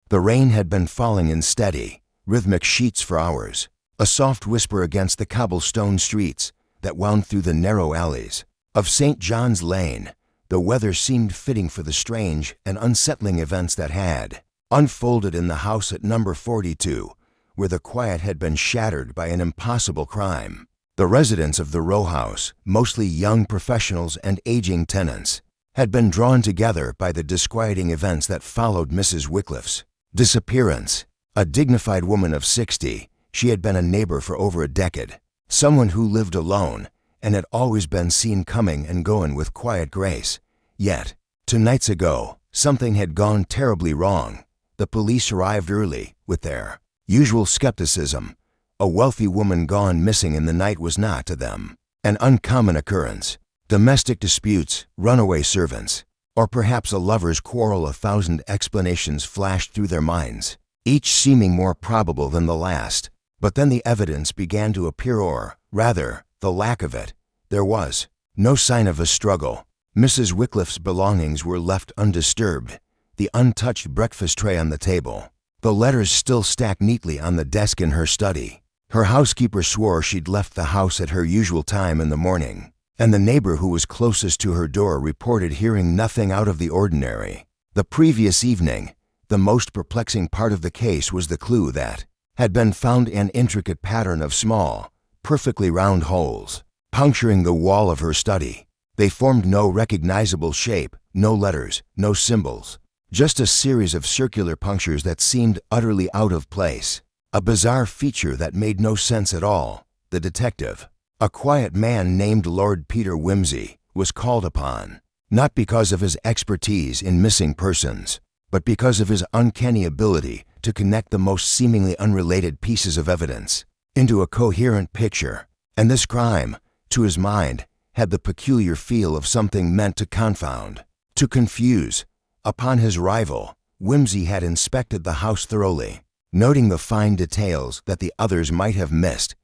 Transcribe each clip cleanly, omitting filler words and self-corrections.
The rain had been falling in steady, rhythmic sheets for hours, a soft whisper against the cobblestone streets that wound through the narrow alleys of St. John's Lane. The weather seemed fitting for the strange and unsettling events that had unfolded in the house at number 42, where the quiet had been shattered by an impossible crime. The residents of the row house, mostly young professionals and aging tenants, had been drawn together by the disquieting events that followed Mrs. Wycliffe's disappearance. A dignified woman of 60, she had been a neighbor for over a decade, someone who lived alone and had always been seen coming and going with quiet grace. Yet, 2 nights ago, something had gone terribly wrong. The police arrived early with their usual skepticism. A wealthy woman gone missing in the night was not, to them, an uncommon occurrence. Domestic disputes, runaway servants, or perhaps a lover's quarrel. 1,000 explanations flashed through their minds, each seeming more probable than the last. But then the evidence began to appear, or, rather, the lack of it. There was no sign of a struggle. Mrs. Wycliffe's belongings were left undisturbed, the untouched breakfast tray on the table, the letters still stacked neatly on the desk in her study. Her housekeeper swore she'd left the house at her usual time in the morning, and the neighbor who was closest to her door reported hearing nothing out of the ordinary the previous evening. The most perplexing part of the case was the clue that had been found: an intricate pattern of small, perfectly round holes, puncturing the wall of her study. They formed no recognizable shape, no letters, no symbols, just a series of circular punctures that seemed utterly out of place, a bizarre feature that made no sense at all. The detective, a quiet man named Lord Peter Wimsey, was called upon, not because of his expertise in missing persons, but because of his uncanny ability to connect the most seemingly unrelated pieces of evidence into a coherent picture. And this crime, to his mind, had the peculiar feel of something meant to confound, to confuse. Upon his arrival, Wimsey had inspected the house thoroughly, noting the fine details that the others might have missed.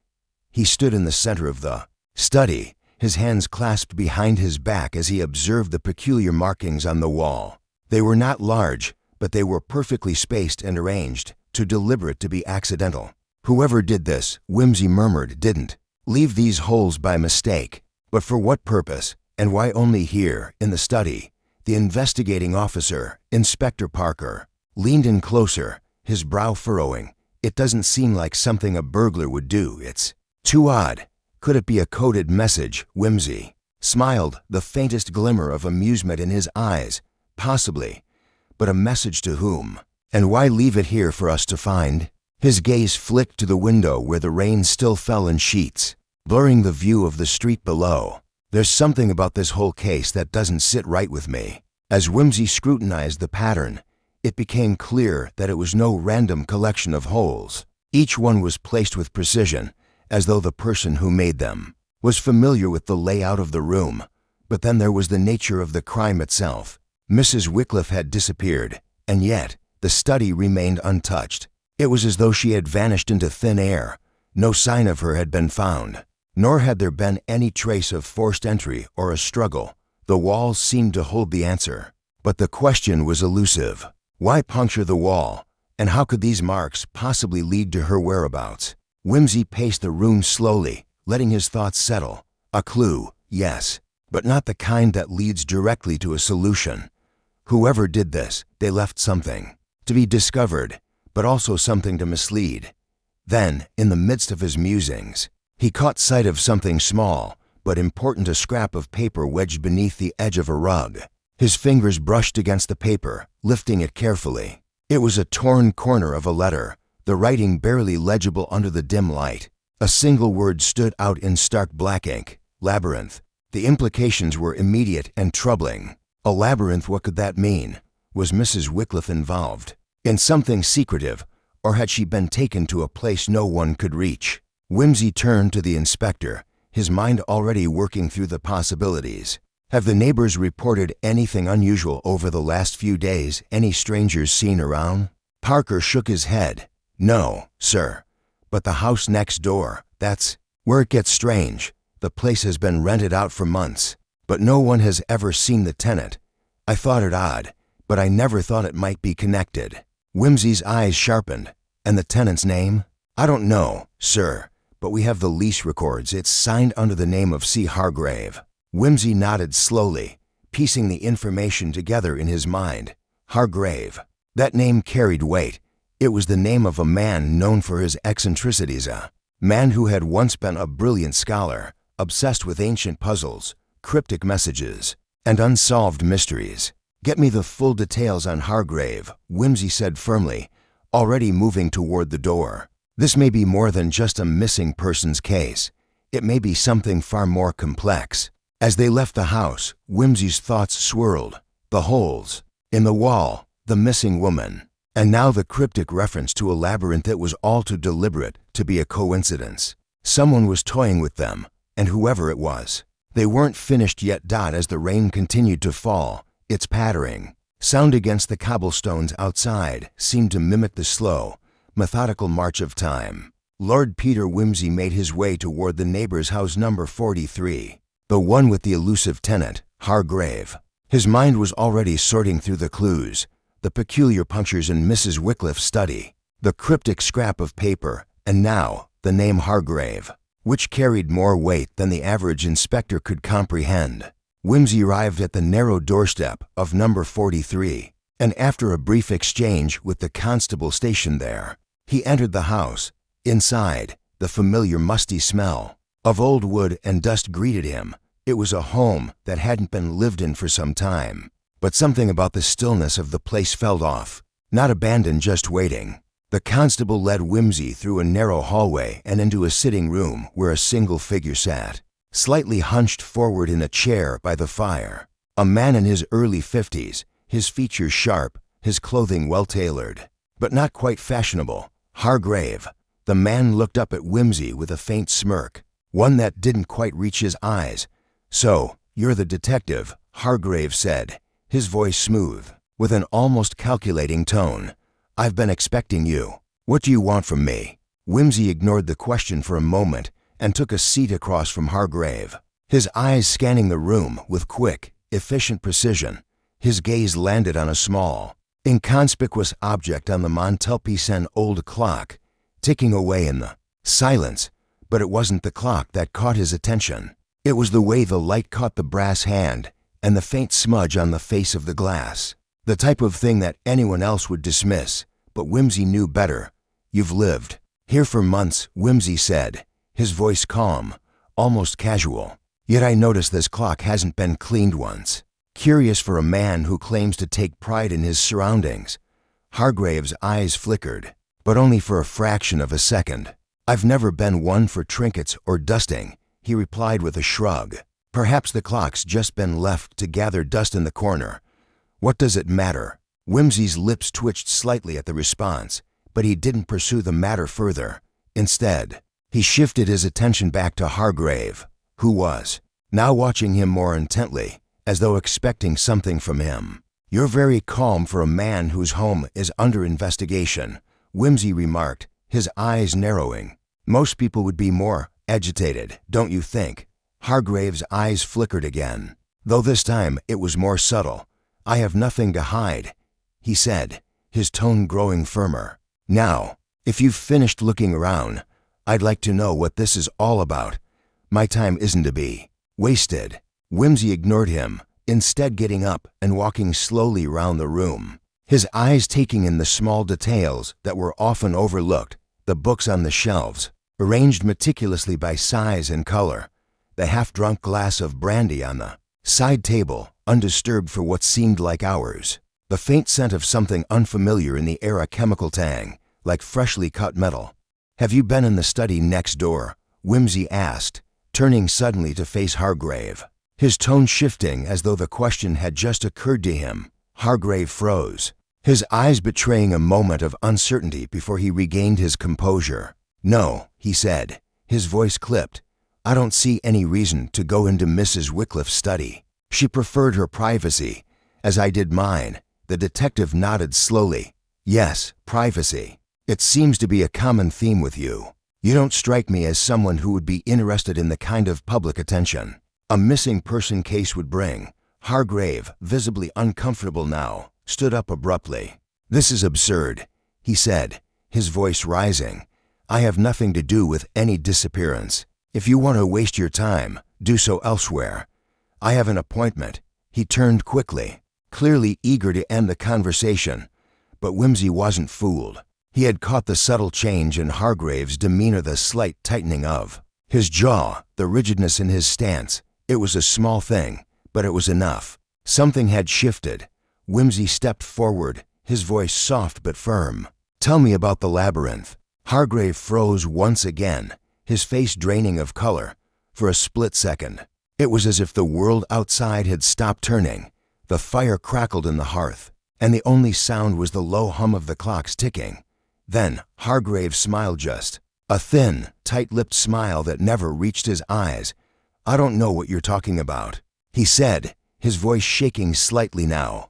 He stood in the center of the study, his hands clasped behind his back as he observed the peculiar markings on the wall. They were not large, but they were perfectly spaced and arranged, too deliberate to be accidental. Whoever did this, Wimsey murmured, didn't leave these holes by mistake. But for what purpose, and why only here, in the study? The investigating officer, Inspector Parker, leaned in closer, his brow furrowing. It doesn't seem like something a burglar would do. It's too odd. Could it be a coded message? Wimsey smiled, the faintest glimmer of amusement in his eyes. Possibly. But a message to whom? And why leave it here for us to find? His gaze flicked to the window where the rain still fell in sheets, blurring the view of the street below. There's something about this whole case that doesn't sit right with me. As Wimsey scrutinized the pattern, it became clear that it was no random collection of holes. Each one was placed with precision, as though the person who made them was familiar with the layout of the room. But then there was the nature of the crime itself. Mrs. Wycliffe had disappeared, and yet the study remained untouched. It was as though she had vanished into thin air. No sign of her had been found, nor had there been any trace of forced entry or a struggle. The walls seemed to hold the answer, but the question was elusive. Why puncture the wall, and how could these marks possibly lead to her whereabouts? Wimsey paced the room slowly, letting his thoughts settle. A clue, yes, but not the kind that leads directly to a solution. Whoever did this, they left something to be discovered, but also something to mislead. Then, in the midst of his musings, he caught sight of something small but important, a scrap of paper wedged beneath the edge of a rug. His fingers brushed against the paper, lifting it carefully. It was a torn corner of a letter, the writing barely legible under the dim light. A single word stood out in stark black ink: labyrinth. The implications were immediate and troubling. A labyrinth, what could that mean? Was Mrs. Wycliffe involved in something secretive, or had she been taken to a place no one could reach? Wimsey turned to the inspector, his mind already working through the possibilities. Have the neighbors reported anything unusual over the last few days? Any strangers seen around? Parker shook his head. No, sir. But the house next door, that's where it gets strange. The place has been rented out for months, but no one has ever seen the tenant. I thought it odd, but I never thought it might be connected. Whimsy's eyes sharpened. And the tenant's name? I don't know, sir, but we have the lease records. It's signed under the name of C. Hargrave. Whimsy nodded slowly, piecing the information together in his mind. Hargrave. That name carried weight. It was the name of a man known for his eccentricities, a man who had once been a brilliant scholar, obsessed with ancient puzzles, cryptic messages, and unsolved mysteries. Get me the full details on Hargrave, Whimsy said firmly, already moving toward the door. This may be more than just a missing persons case. It may be something far more complex. As they left the house, Whimsy's thoughts swirled. The holes in the wall, the missing woman, and now the cryptic reference to a labyrinth that was all too deliberate to be a coincidence. Someone was toying with them, and whoever it was. They weren't finished yet. As the rain continued to fall, its pattering sound against the cobblestones outside seemed to mimic the slow, methodical march of time. Lord Peter Whimsy made his way toward the neighbor's house number 43, the one with the elusive tenant, Hargrave. His mind was already sorting through the clues, the peculiar punctures in Mrs. Wycliffe's study, the cryptic scrap of paper, and now the name Hargrave, which carried more weight than the average inspector could comprehend. Whimsy arrived at the narrow doorstep of number 43, and after a brief exchange with the constable stationed there, he entered the house. Inside, the familiar musty smell of old wood and dust greeted him. It was a home that hadn't been lived in for some time, but something about the stillness of the place felt off. Not abandoned, just waiting. The constable led Whimsy through a narrow hallway and into a sitting room where a single figure sat, slightly hunched forward in a chair by the fire. A man in his early 50s, his features sharp, his clothing well-tailored, but not quite fashionable. Hargrave. The man looked up at Whimsy with a faint smirk, one that didn't quite reach his eyes. "So, you're the detective," Hargrave said, his voice smooth, with an almost calculating tone. "I've been expecting you. What do you want from me?" Whimsy ignored the question for a moment and took a seat across from Hargrave, his eyes scanning the room with quick, efficient precision. His gaze landed on a small, inconspicuous object on the mantelpiece, an old clock, ticking away in the silence. But it wasn't the clock that caught his attention. It was the way the light caught the brass hand and the faint smudge on the face of the glass. The type of thing that anyone else would dismiss, but Whimsy knew better. "You've lived here for months," Whimsy said, his voice calm, almost casual. "Yet I notice this clock hasn't been cleaned once." Curious for a man who claims to take pride in his surroundings. Hargrave's eyes flickered, but only for a fraction of a second. "I've never been one for trinkets or dusting," he replied with a shrug. "Perhaps the clock's just been left to gather dust in the corner. What does it matter?" Whimsy's lips twitched slightly at the response, but he didn't pursue the matter further. Instead, he shifted his attention back to Hargrave, who was now watching him more intently, as though expecting something from him. "You're very calm for a man whose home is under investigation," Whimsy remarked, his eyes narrowing. "Most people would be more agitated, don't you think?" Hargrave's eyes flickered again, though this time it was more subtle. "I have nothing to hide," he said, his tone growing firmer. "Now, if you've finished looking around, I'd like to know what this is all about. My time isn't to be wasted." Whimsy ignored him, instead getting up and walking slowly round the room, his eyes taking in the small details that were often overlooked. The books on the shelves, arranged meticulously by size and color, the half-drunk glass of brandy on the side table, undisturbed for what seemed like hours, the faint scent of something unfamiliar in the air, a chemical tang, like freshly cut metal. "Have you been in the study next door?" Whimsy asked, turning suddenly to face Hargrave, his tone shifting as though the question had just occurred to him. Hargrave froze, his eyes betraying a moment of uncertainty before he regained his composure. "No," he said, his voice clipped. "I don't see any reason to go into Mrs. Wycliffe's study. She preferred her privacy, as I did mine." The detective nodded slowly. "Yes, privacy. It seems to be a common theme with you. You don't strike me as someone who would be interested in the kind of public attention a missing person case would bring." Hargrave, visibly uncomfortable now, stood up abruptly. "This is absurd," he said, his voice rising. "I have nothing to do with any disappearance. If you want to waste your time, do so elsewhere. I have an appointment." He turned quickly, clearly eager to end the conversation, but Wimsey wasn't fooled. He had caught the subtle change in Hargrave's demeanor, the slight tightening of his jaw, the rigidness in his stance. It was a small thing, but it was enough. Something had shifted. Wimsey stepped forward, his voice soft but firm. "Tell me about the labyrinth." Hargrave froze once again, his face draining of color. For a split second, it was as if the world outside had stopped turning. The fire crackled in the hearth, and the only sound was the low hum of the clocks ticking. Then Hargrave smiled, just a thin, tight-lipped smile that never reached his eyes. "I don't know what you're talking about," he said, his voice shaking slightly now.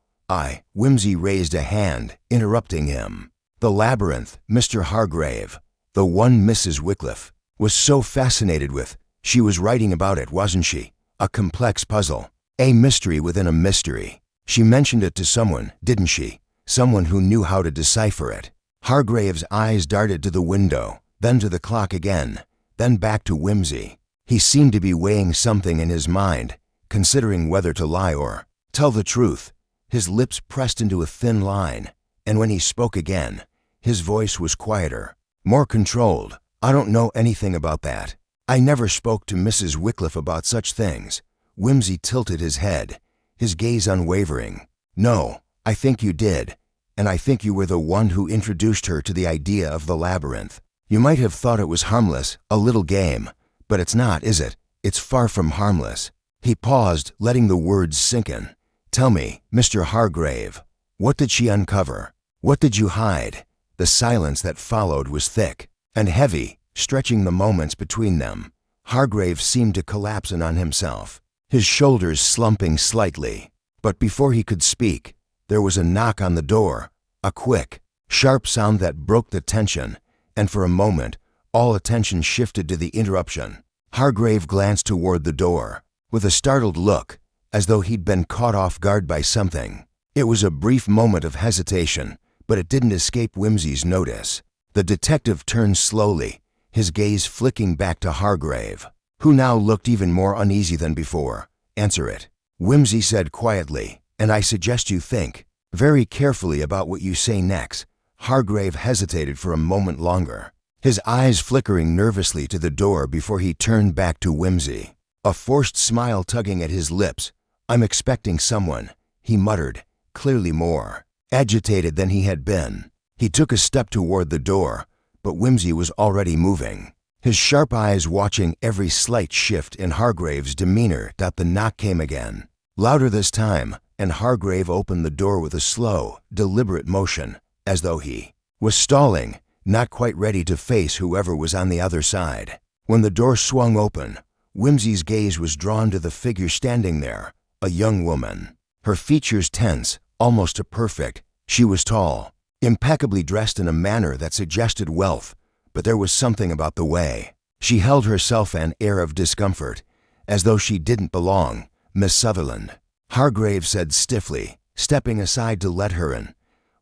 Wimsey raised a hand, interrupting him. "The labyrinth, Mr. Hargrave, the one Mrs. Wycliffe was so fascinated with. She was writing about it, wasn't she? A complex puzzle, a mystery within a mystery. She mentioned it to someone, didn't she? Someone who knew how to decipher it." Hargrave's eyes darted to the window, then to the clock again, then back to Wimsey. He seemed to be weighing something in his mind, considering whether to lie or tell the truth. His lips pressed into a thin line, and when he spoke again, his voice was quieter, more controlled. "I don't know anything about that. I never spoke to Mrs. Wycliffe about such things." Wimsey tilted his head, his gaze unwavering. "No, I think you did, and I think you were the one who introduced her to the idea of the labyrinth. You might have thought it was harmless, a little game, but it's not, is it? It's far from harmless." He paused, letting the words sink in. "Tell me, Mr. Hargrave, what did she uncover? What did you hide?" The silence that followed was thick and heavy, stretching the moments between them. Hargrave seemed to collapse in on himself, his shoulders slumping slightly. But before he could speak, there was a knock on the door, a quick, sharp sound that broke the tension, and for a moment, all attention shifted to the interruption. Hargrave glanced toward the door, with a startled look, as though he'd been caught off guard by something. It was a brief moment of hesitation, but it didn't escape Wimsey's notice. The detective turned slowly, his gaze flicking back to Hargrave, who now looked even more uneasy than before. "Answer it," Wimsey said quietly, "and I suggest you think very carefully about what you say next." Hargrave hesitated for a moment longer, his eyes flickering nervously to the door before he turned back to Wimsey, a forced smile tugging at his lips. "I'm expecting someone," he muttered, clearly more agitated than he had been. He took a step toward the door, but Wimsey was already moving, his sharp eyes watching every slight shift in Hargrave's demeanor. The knock came again, louder this time, and Hargrave opened the door with a slow, deliberate motion, as though he was stalling, not quite ready to face whoever was on the other side. When the door swung open, Wimsey's gaze was drawn to the figure standing there, a young woman, her features tense, almost perfect. She was tall, impeccably dressed in a manner that suggested wealth, but there was something about the way she held herself, an air of discomfort, as though she didn't belong. "Miss Sutherland," Hargrave said stiffly, stepping aside to let her in.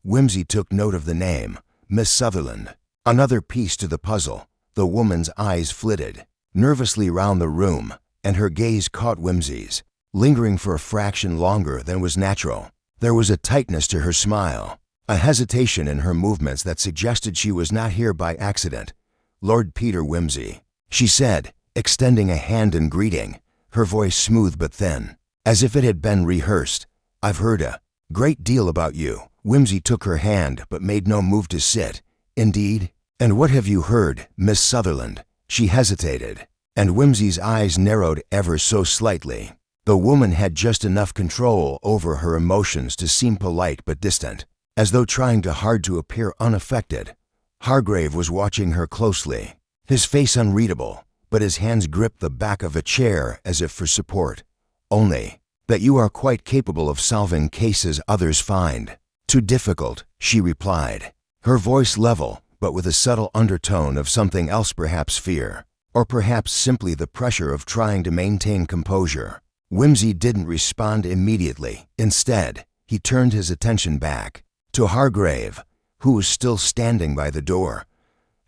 Wimsey took note of the name, Miss Sutherland. Another piece to the puzzle. The woman's eyes flitted nervously round the room, and her gaze caught Wimsey's, lingering for a fraction longer than was natural. There was a tightness to her smile, a hesitation in her movements that suggested she was not here by accident. "Lord Peter Wimsey," she said, extending a hand in greeting, her voice smooth but thin, as if it had been rehearsed. "I've heard a great deal about you." Wimsey took her hand but made no move to sit. "Indeed? And what have you heard, Miss Sutherland?" She hesitated, and Wimsey's eyes narrowed ever so slightly. The woman had just enough control over her emotions to seem polite but distant, as though trying hard to appear unaffected. Hargrave was watching her closely, his face unreadable, but his hands gripped the back of a chair as if for support. "Only that you are quite capable of solving cases others find too difficult," she replied, her voice level, but with a subtle undertone of something else, perhaps fear, or perhaps simply the pressure of trying to maintain composure. Wimsey didn't respond immediately. Instead, he turned his attention back to Hargrave, who was still standing by the door.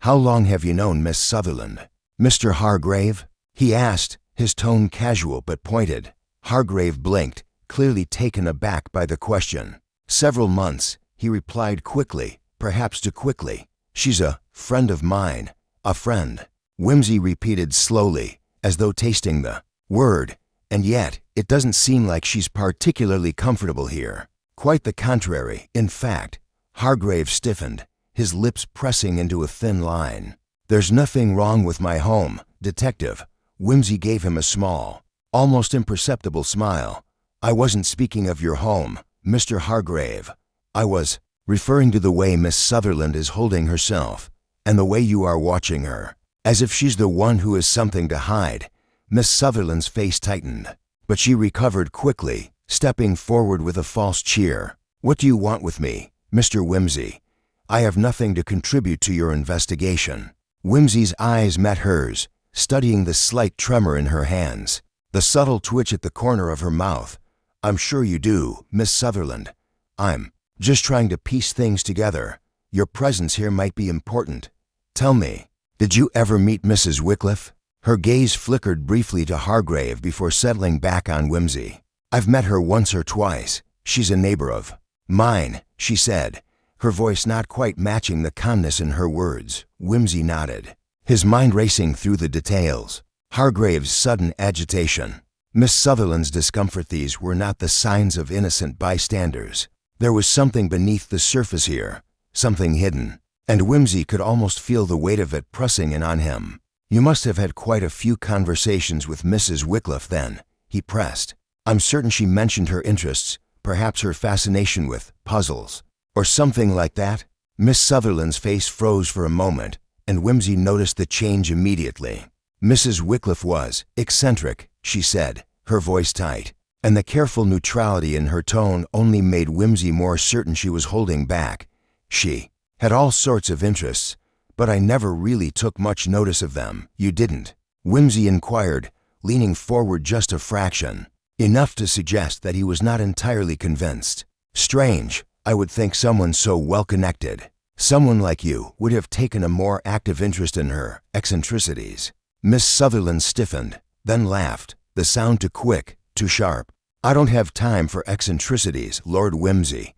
"How long have you known Miss Sutherland?" "Mr. Hargrave?" he asked, his tone casual but pointed. Hargrave blinked, clearly taken aback by the question. "Several months," he replied quickly, perhaps too quickly. "She's a friend of mine." "A friend," Whimsy repeated slowly, as though tasting the word. "And yet, it doesn't seem like she's particularly comfortable here." "Quite the contrary, in fact." Hargrave stiffened, his lips pressing into a thin line. "There's nothing wrong with my home, Detective." Whimsy gave him a small, almost imperceptible smile. "I wasn't speaking of your home, Mr. Hargrave. I was referring to the way Miss Sutherland is holding herself, and the way you are watching her, as if she's the one who has something to hide." Miss Sutherland's face tightened, but she recovered quickly, stepping forward with a false cheer. "What do you want with me, Mr. Whimsy? I have nothing to contribute to your investigation." Whimsy's eyes met hers, studying the slight tremor in her hands, the subtle twitch at the corner of her mouth. "I'm sure you do, Miss Sutherland. I'm just trying to piece things together. Your presence here might be important. Tell me, did you ever meet Mrs. Wycliffe?" Her gaze flickered briefly to Hargrave before settling back on Whimsy. "I've met her once or twice. She's a neighbor of mine," she said, her voice not quite matching the calmness in her words. Whimsy nodded, his mind racing through the details. Hargrave's sudden agitation, Miss Sutherland's discomfort, these were not the signs of innocent bystanders. There was something beneath the surface here, something hidden, and Whimsy could almost feel the weight of it pressing in on him. "You must have had quite a few conversations with Mrs. Wycliffe then," he pressed. "I'm certain she mentioned her interests, perhaps her fascination with puzzles, or something like that." Miss Sutherland's face froze for a moment, and Whimsy noticed the change immediately. "Mrs. Wycliffe was eccentric," she said, her voice tight, and the careful neutrality in her tone only made Whimsy more certain she was holding back. "She had all sorts of interests, but I never really took much notice of them." "You didn't?" Whimsy inquired, leaning forward just a fraction, enough to suggest that he was not entirely convinced. "Strange. I would think someone so well-connected, someone like you, would have taken a more active interest in her eccentricities." Miss Sutherland stiffened, then laughed, the sound too quick, too sharp. "I don't have time for eccentricities, Lord Whimsy.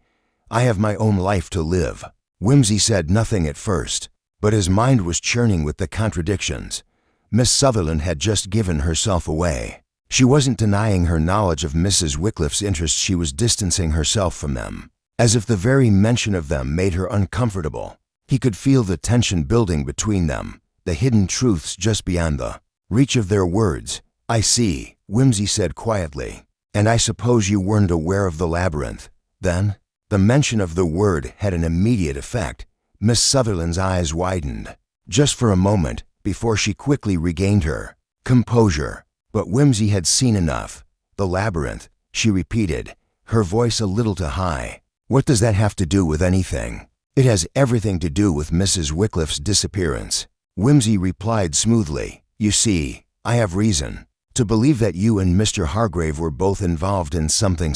I have my own life to live." Whimsy said nothing at first, but his mind was churning with the contradictions. Miss Sutherland had just given herself away. She wasn't denying her knowledge of Mrs. Wycliffe's interests, she was distancing herself from them, as if the very mention of them made her uncomfortable. He could feel the tension building between them, the hidden truths just beyond the reach of their words. "I see," Whimsy said quietly. "And I suppose you weren't aware of the labyrinth, then?" The mention of the word had an immediate effect. Miss Sutherland's eyes widened, just for a moment, before she quickly regained her composure. But Whimsy had seen enough. "The labyrinth," she repeated, her voice a little too high. "What does that have to do with anything?" "It has everything to do with Mrs. Wycliffe's disappearance," Whimsy replied smoothly. "You see, I have reason to believe that you and Mr. Hargrave were both involved in something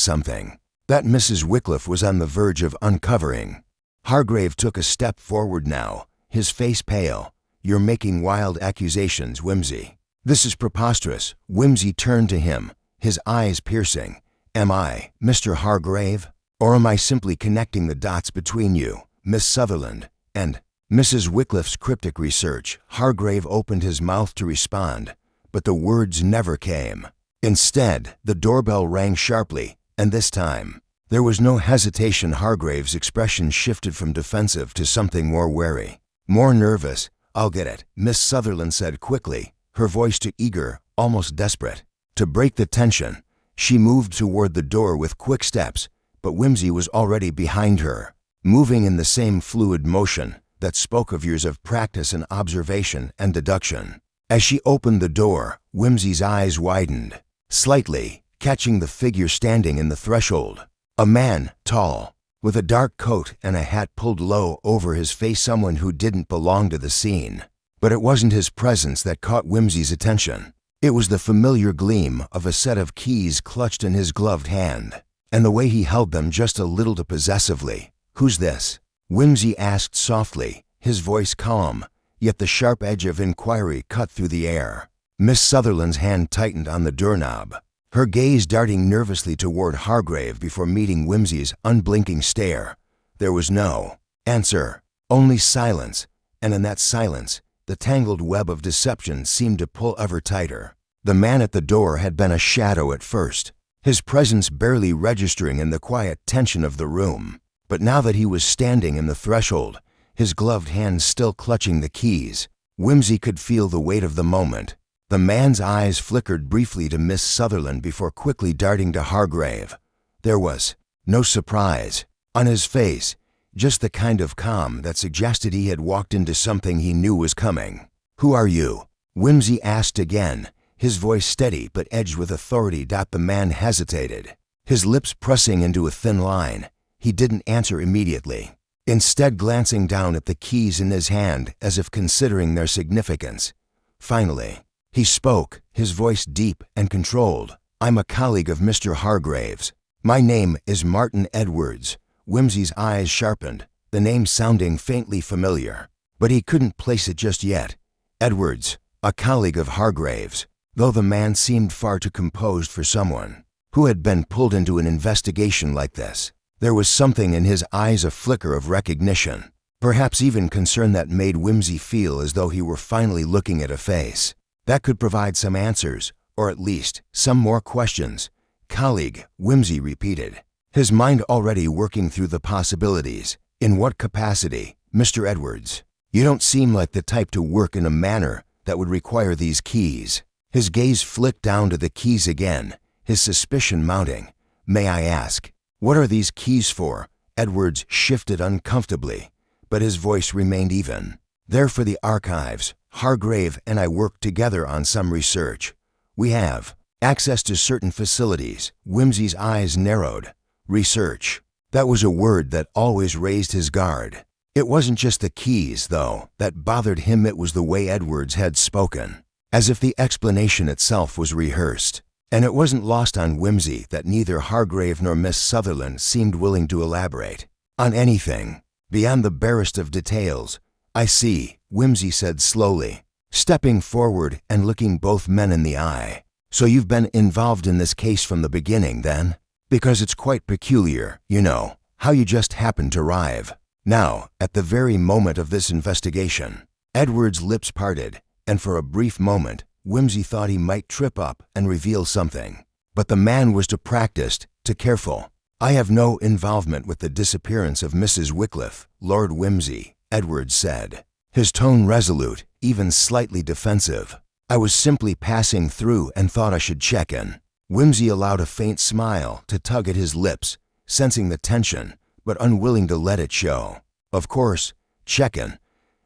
that Mrs. Wycliffe was on the verge of uncovering." Hargrave took a step forward now, his face pale. "You're making wild accusations, Whimsy." "This is preposterous." Whimsy turned to him, his eyes piercing. "Am I Mr. Hargrave? Or am I simply connecting the dots between you, Miss Sutherland, and Mrs. Wycliffe's cryptic research?" Hargrave opened his mouth to respond, but the words never came. Instead, the doorbell rang sharply, and this time, there was no hesitation. Hargrave's expression shifted from defensive to something more wary, more nervous. "I'll get it," Miss Sutherland said quickly, her voice too eager, almost desperate. To break the tension, she moved toward the door with quick steps, but Whimsy was already behind her, moving in the same fluid motion that spoke of years of practice and observation and deduction. As she opened the door, Whimsy's eyes widened slightly, catching the figure standing in the threshold. A man, tall, with a dark coat and a hat pulled low over his face, someone who didn't belong to the scene. But it wasn't his presence that caught Whimsy's attention. It was the familiar gleam of a set of keys clutched in his gloved hand, and the way he held them just a little too possessively, "Who's this?" Whimsy asked softly, his voice calm, yet the sharp edge of inquiry cut through the air. Miss Sutherland's hand tightened on the doorknob, her gaze darting nervously toward Hargrave before meeting Whimsy's unblinking stare. There was no answer, only silence, and in that silence, the tangled web of deception seemed to pull ever tighter. The man at the door had been a shadow at first, his presence barely registering in the quiet tension of the room. But now that he was standing in the threshold, his gloved hands still clutching the keys, Whimsy could feel the weight of the moment. The man's eyes flickered briefly to Miss Sutherland before quickly darting to Hargrave. There was no surprise on his face, just the kind of calm that suggested he had walked into something he knew was coming. "Who are you?" Whimsy asked again, his voice steady but edged with authority. The man hesitated, his lips pressing into a thin line. He didn't answer immediately, instead glancing down at the keys in his hand as if considering their significance. Finally, he spoke, his voice deep and controlled. "I'm a colleague of Mr. Hargrave's. My name is Martin Edwards." Whimsy's eyes sharpened, the name sounding faintly familiar, but he couldn't place it just yet. Edwards, a colleague of Hargrave's, though the man seemed far too composed for someone who had been pulled into an investigation like this. There was something in his eyes, a flicker of recognition, perhaps even concern, that made Whimsy feel as though he were finally looking at a face that could provide some answers, or at least some more questions. "Colleague," Whimsy repeated, his mind already working through the possibilities. "In what capacity, Mr. Edwards? You don't seem like the type to work in a manner that would require these keys." His gaze flicked down to the keys again, his suspicion mounting. "May I ask, what are these keys for?" Edwards shifted uncomfortably, but his voice remained even. "They're for the archives. Hargrave and I work together on some research. We have access to certain facilities." Whimsy's eyes narrowed. Research. That was a word that always raised his guard. It wasn't just the keys, though, that bothered him. It was the way Edwards had spoken, as if the explanation itself was rehearsed. And it wasn't lost on Whimsy that neither Hargrave nor Miss Sutherland seemed willing to elaborate on anything beyond the barest of details. "I see," Whimsy said slowly, stepping forward and looking both men in the eye. "So you've been involved in this case from the beginning, then? Because it's quite peculiar, you know, how you just happened to arrive now, at the very moment of this investigation." Edward's lips parted, and for a brief moment, Whimsy thought he might trip up and reveal something. But the man was too practiced, too careful. "I have no involvement with the disappearance of Mrs. Wycliffe, Lord Whimsy," Edwards said, his tone resolute, even slightly defensive. "I was simply passing through and thought I should check in." Whimsy allowed a faint smile to tug at his lips, sensing the tension, but unwilling to let it show. "Of course, check-in.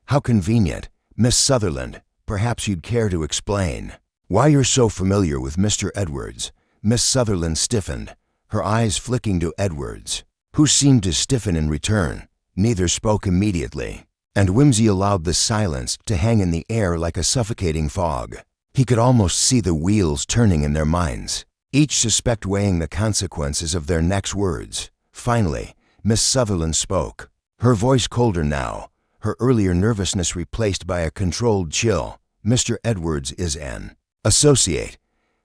How convenient. Miss Sutherland, perhaps you'd care to explain why you're so familiar with Mr. Edwards." Miss Sutherland stiffened, her eyes flicking to Edwards, who seemed to stiffen in return. Neither spoke immediately, and Whimsy allowed the silence to hang in the air like a suffocating fog. He could almost see the wheels turning in their minds, each suspect weighing the consequences of their next words. Finally, Miss Sutherland spoke, her voice colder now, her earlier nervousness replaced by a controlled chill. "Mr. Edwards is an associate.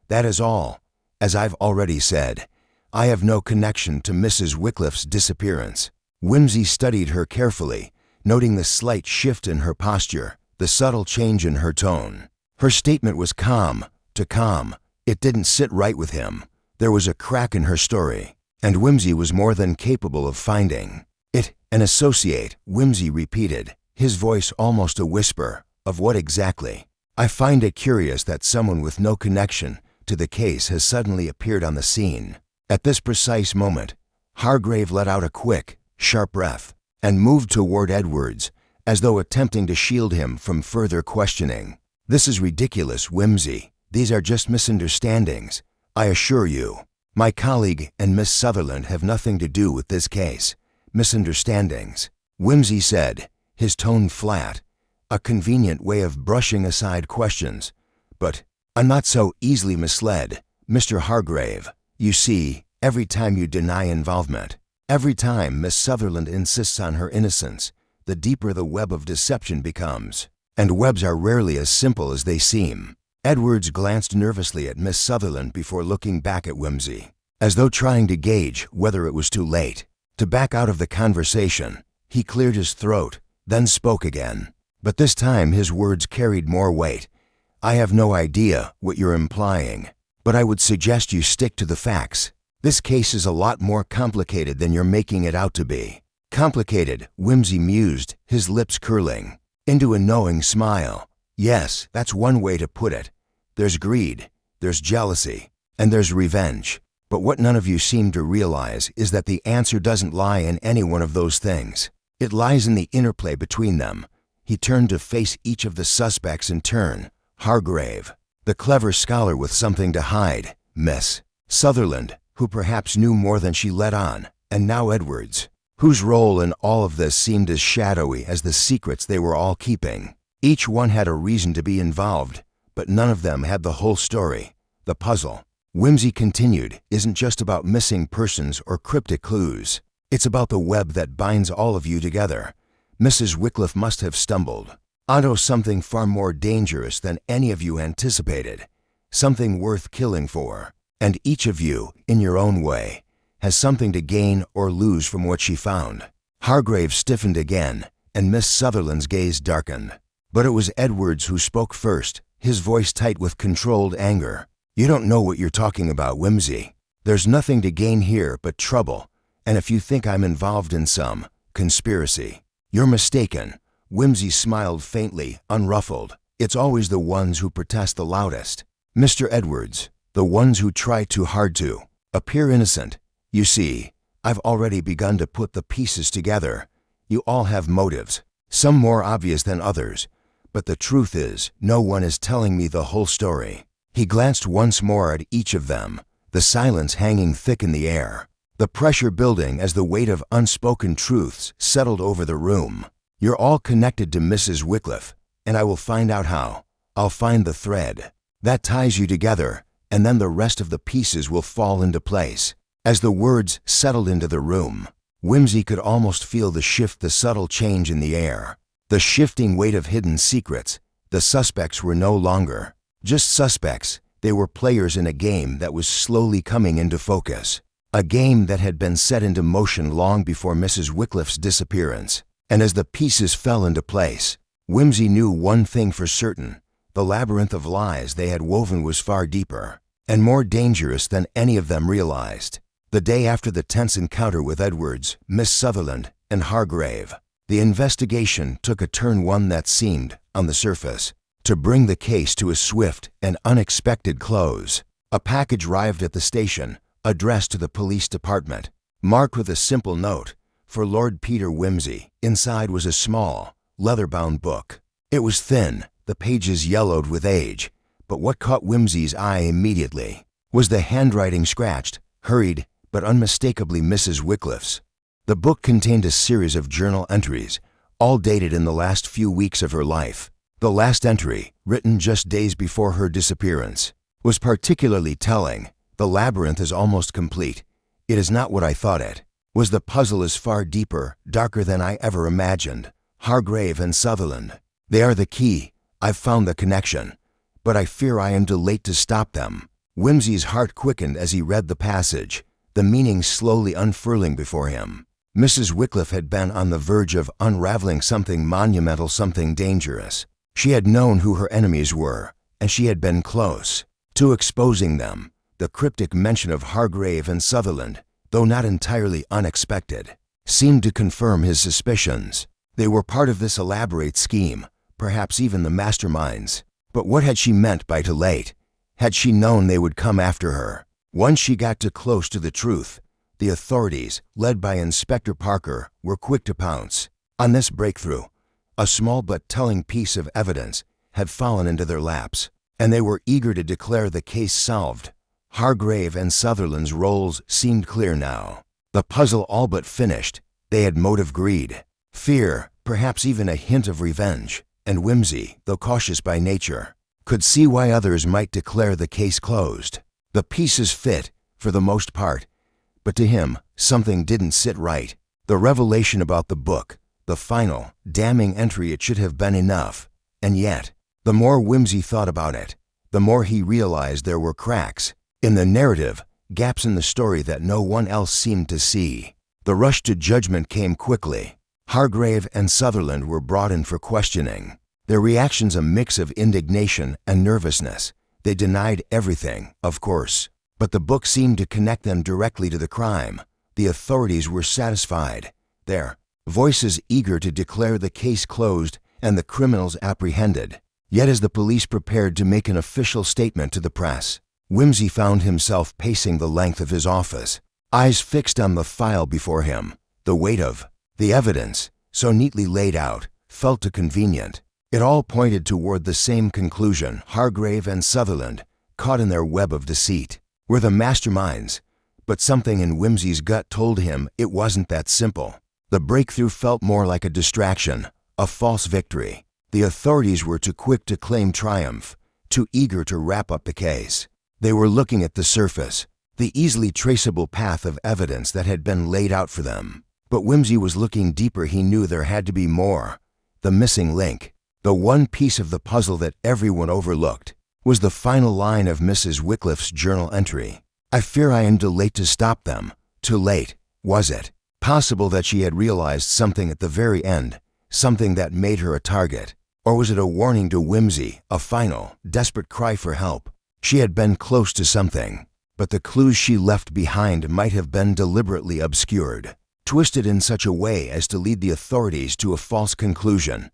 That is all. As I've already said, I have no connection to Mrs. Wycliffe's disappearance." Whimsy studied her carefully, noting the slight shift in her posture, the subtle change in her tone. Her statement was calm, too calm. It didn't sit right with him. There was a crack in her story, and Whimsy was more than capable of finding it. "An associate," Whimsy repeated, his voice almost a whisper. "Of what exactly?" "I find it curious that someone with no connection to the case has suddenly appeared on the scene." At this precise moment, Hargrave let out a quick, sharp breath and moved toward Edwards, as though attempting to shield him from further questioning. "This is ridiculous, Whimsy. These are just misunderstandings. I assure you, my colleague and Miss Sutherland have nothing to do with this case." "Misunderstandings," Whimsy said, his tone flat, a convenient way of brushing aside questions. "But I'm not so easily misled, Mr. Hargrave. You see, every time you deny involvement, Every time Miss Sutherland insists on her innocence, the deeper the web of deception becomes. And webs are rarely as simple as they seem. Edwards glanced nervously at Miss Sutherland before looking back at Whimsy, as though trying to gauge whether it was too late to back out of the conversation. He cleared his throat, then spoke again. But this time his words carried more weight. "I have no idea what you're implying, but I would suggest you stick to the facts. This case is a lot more complicated than you're making it out to be." "Complicated," Whimsy mused, his lips curling into a knowing smile. "Yes, that's one way to put it. There's greed, there's jealousy, and there's revenge. But what none of you seem to realize is that the answer doesn't lie in any one of those things. It lies in the interplay between them." He turned to face each of the suspects in turn. Hargrave, the clever scholar with something to hide; Miss Sutherland, who perhaps knew more than she let on; and now Edwards, whose role in all of this seemed as shadowy as the secrets they were all keeping. Each one had a reason to be involved, but none of them had the whole story. The puzzle, Whimsy continued, isn't just about missing persons or cryptic clues. It's about the web that binds all of you together. Mrs. Wycliffe must have stumbled onto something far more dangerous than any of you anticipated, something worth killing for. And each of you, in your own way, has something to gain or lose from what she found. Hargrave stiffened again, and Miss Sutherland's gaze darkened. But it was Edwards who spoke first, his voice tight with controlled anger. "You don't know what you're talking about, Whimsy. There's nothing to gain here but trouble, and if you think I'm involved in some conspiracy, you're mistaken." Whimsy smiled faintly, unruffled. "It's always the ones who protest the loudest, Mr. Edwards, the ones who try too hard to appear innocent. You see, I've already begun to put the pieces together. You all have motives, some more obvious than others, but the truth is, no one is telling me the whole story." He glanced once more at each of them, the silence hanging thick in the air, the pressure building as the weight of unspoken truths settled over the room. "You're all connected to Mrs. Wycliffe, and I will find out how. I'll find the thread that ties you together, and then the rest of the pieces will fall into place." As the words settled into the room, Whimsy could almost feel the shift, the subtle change in the air, the shifting weight of hidden secrets. The suspects were no longer just suspects. They were players in a game that was slowly coming into focus, a game that had been set into motion long before Mrs. Wycliffe's disappearance. And as the pieces fell into place, Whimsy knew one thing for certain: the labyrinth of lies they had woven was far deeper and more dangerous than any of them realized. The day after the tense encounter with Edwards, Miss Sutherland, and Hargrave, the investigation took a turn, one that seemed, on the surface, to bring the case to a swift and unexpected close. A package arrived at the station, addressed to the police department, marked with a simple note, "For Lord Peter Whimsy." Inside was a small, leather-bound book. It was thin, the pages yellowed with age, but what caught Whimsy's eye immediately was the handwriting, scratched, hurried, but unmistakably Mrs. Wycliffe's. The book contained a series of journal entries, all dated in the last few weeks of her life. The last entry, written just days before her disappearance, was particularly telling. "The labyrinth is almost complete. It is not what I thought it was. The puzzle is far deeper, darker than I ever imagined. Hargrave and Sutherland, they are the key. I've found the connection, but I fear I am too late to stop them." Whimsy's heart quickened as he read the passage, the meaning slowly unfurling before him. Mrs. Wycliffe had been on the verge of unraveling something monumental, something dangerous. She had known who her enemies were, and she had been close to exposing them. The cryptic mention of Hargrave and Sutherland, though not entirely unexpected, seemed to confirm his suspicions. They were part of this elaborate scheme, perhaps even the masterminds. But what had she meant by too late? Had she known they would come after her once she got too close to the truth? The authorities, led by Inspector Parker, were quick to pounce on this breakthrough. A small but telling piece of evidence had fallen into their laps, and they were eager to declare the case solved. Hargrave and Sutherland's roles seemed clear now. The puzzle all but finished. They had motive, greed, fear, perhaps even a hint of revenge. And Whimsy, though cautious by nature, could see why others might declare the case closed. The pieces fit, for the most part, but to him, Something didn't sit right. The revelation about the book, the final, damning entry, it should have been enough. And yet, the more Whimsy thought about it, the more he realized there were cracks in the narrative, gaps in the story that no one else seemed to see. The rush to judgment came quickly. Hargrave and Sutherland were brought in for questioning. Their reactions a mix of indignation and nervousness. They denied everything, of course, but the book seemed to connect them directly to the crime. The authorities were satisfied, their voices eager to declare the case closed and the criminals apprehended. Yet as the police prepared to make an official statement to the press, Whimsy found himself pacing the length of his office, eyes fixed on the file before him. The weight of the evidence, so neatly laid out, felt too convenient. It all pointed toward the same conclusion. Hargrave and Sutherland, caught in their web of deceit, were the masterminds. But something in Whimsy's gut told him it wasn't that simple. The breakthrough felt more like a distraction, a false victory. The authorities were too quick to claim triumph, too eager to wrap up the case. They were looking at the surface, the easily traceable path of evidence that had been laid out for them. But Whimsy was looking deeper. He knew there had to be more. The missing link, the one piece of the puzzle that everyone overlooked, was the final line of Mrs. Wycliffe's journal entry. "I fear I am too late to stop them." Too late, was it? Possible that she had realized something at the very end, something that made her a target. Or was it a warning to Whimsy, a final, desperate cry for help? She had been close to something, but the clues she left behind might have been deliberately obscured, twisted in such a way as to lead the authorities to a false conclusion.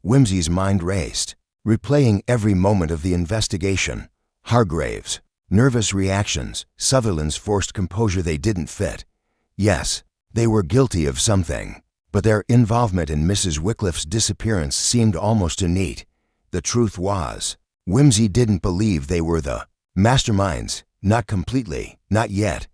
Whimsy's mind raced, replaying every moment of the investigation. Hargrave's nervous reactions, Sutherland's forced composure. They didn't fit. Yes, they were guilty of something, but their involvement in Mrs. Wycliffe's disappearance seemed almost too neat. The truth was, Whimsy didn't believe they were the masterminds. Not completely, not yet.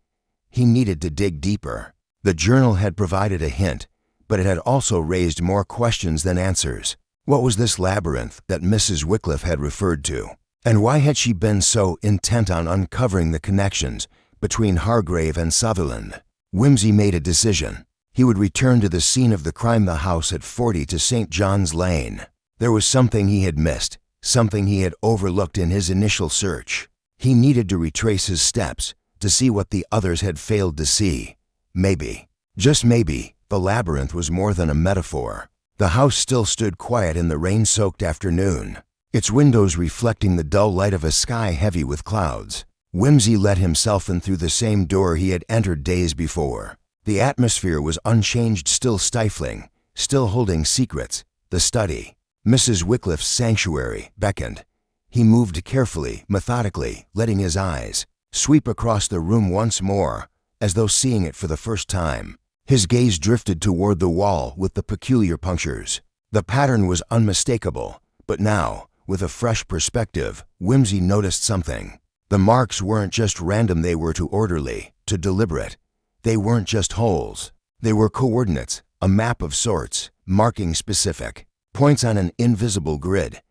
He needed to dig deeper. The journal had provided a hint, but it had also raised more questions than answers. What was this labyrinth that Mrs. Wycliffe had referred to? And why had she been so intent on uncovering the connections between Hargrave and Sutherland? Whimsy made a decision. He would return to the scene of the crime, the house at 40 to St. John's Lane. There was something he had missed, something he had overlooked in his initial search. He needed to retrace his steps, to see what the others had failed to see. Maybe, just maybe, the labyrinth was more than a metaphor. The house still stood quiet in the rain-soaked afternoon, its windows reflecting the dull light of a sky heavy with clouds. Whimsy let himself in through the same door he had entered days before. The atmosphere was unchanged, still stifling, still holding secrets. The study, Mrs. Wycliffe's sanctuary, beckoned. He moved carefully, methodically, letting his eyes sweep across the room once more, as though seeing it for the first time. His gaze drifted toward the wall with the peculiar punctures. The pattern was unmistakable, but now, with a fresh perspective, Whimsy noticed something. The marks weren't just random, they were too orderly, too deliberate. They weren't just holes. They were coordinates, a map of sorts, marking specific points on an invisible grid.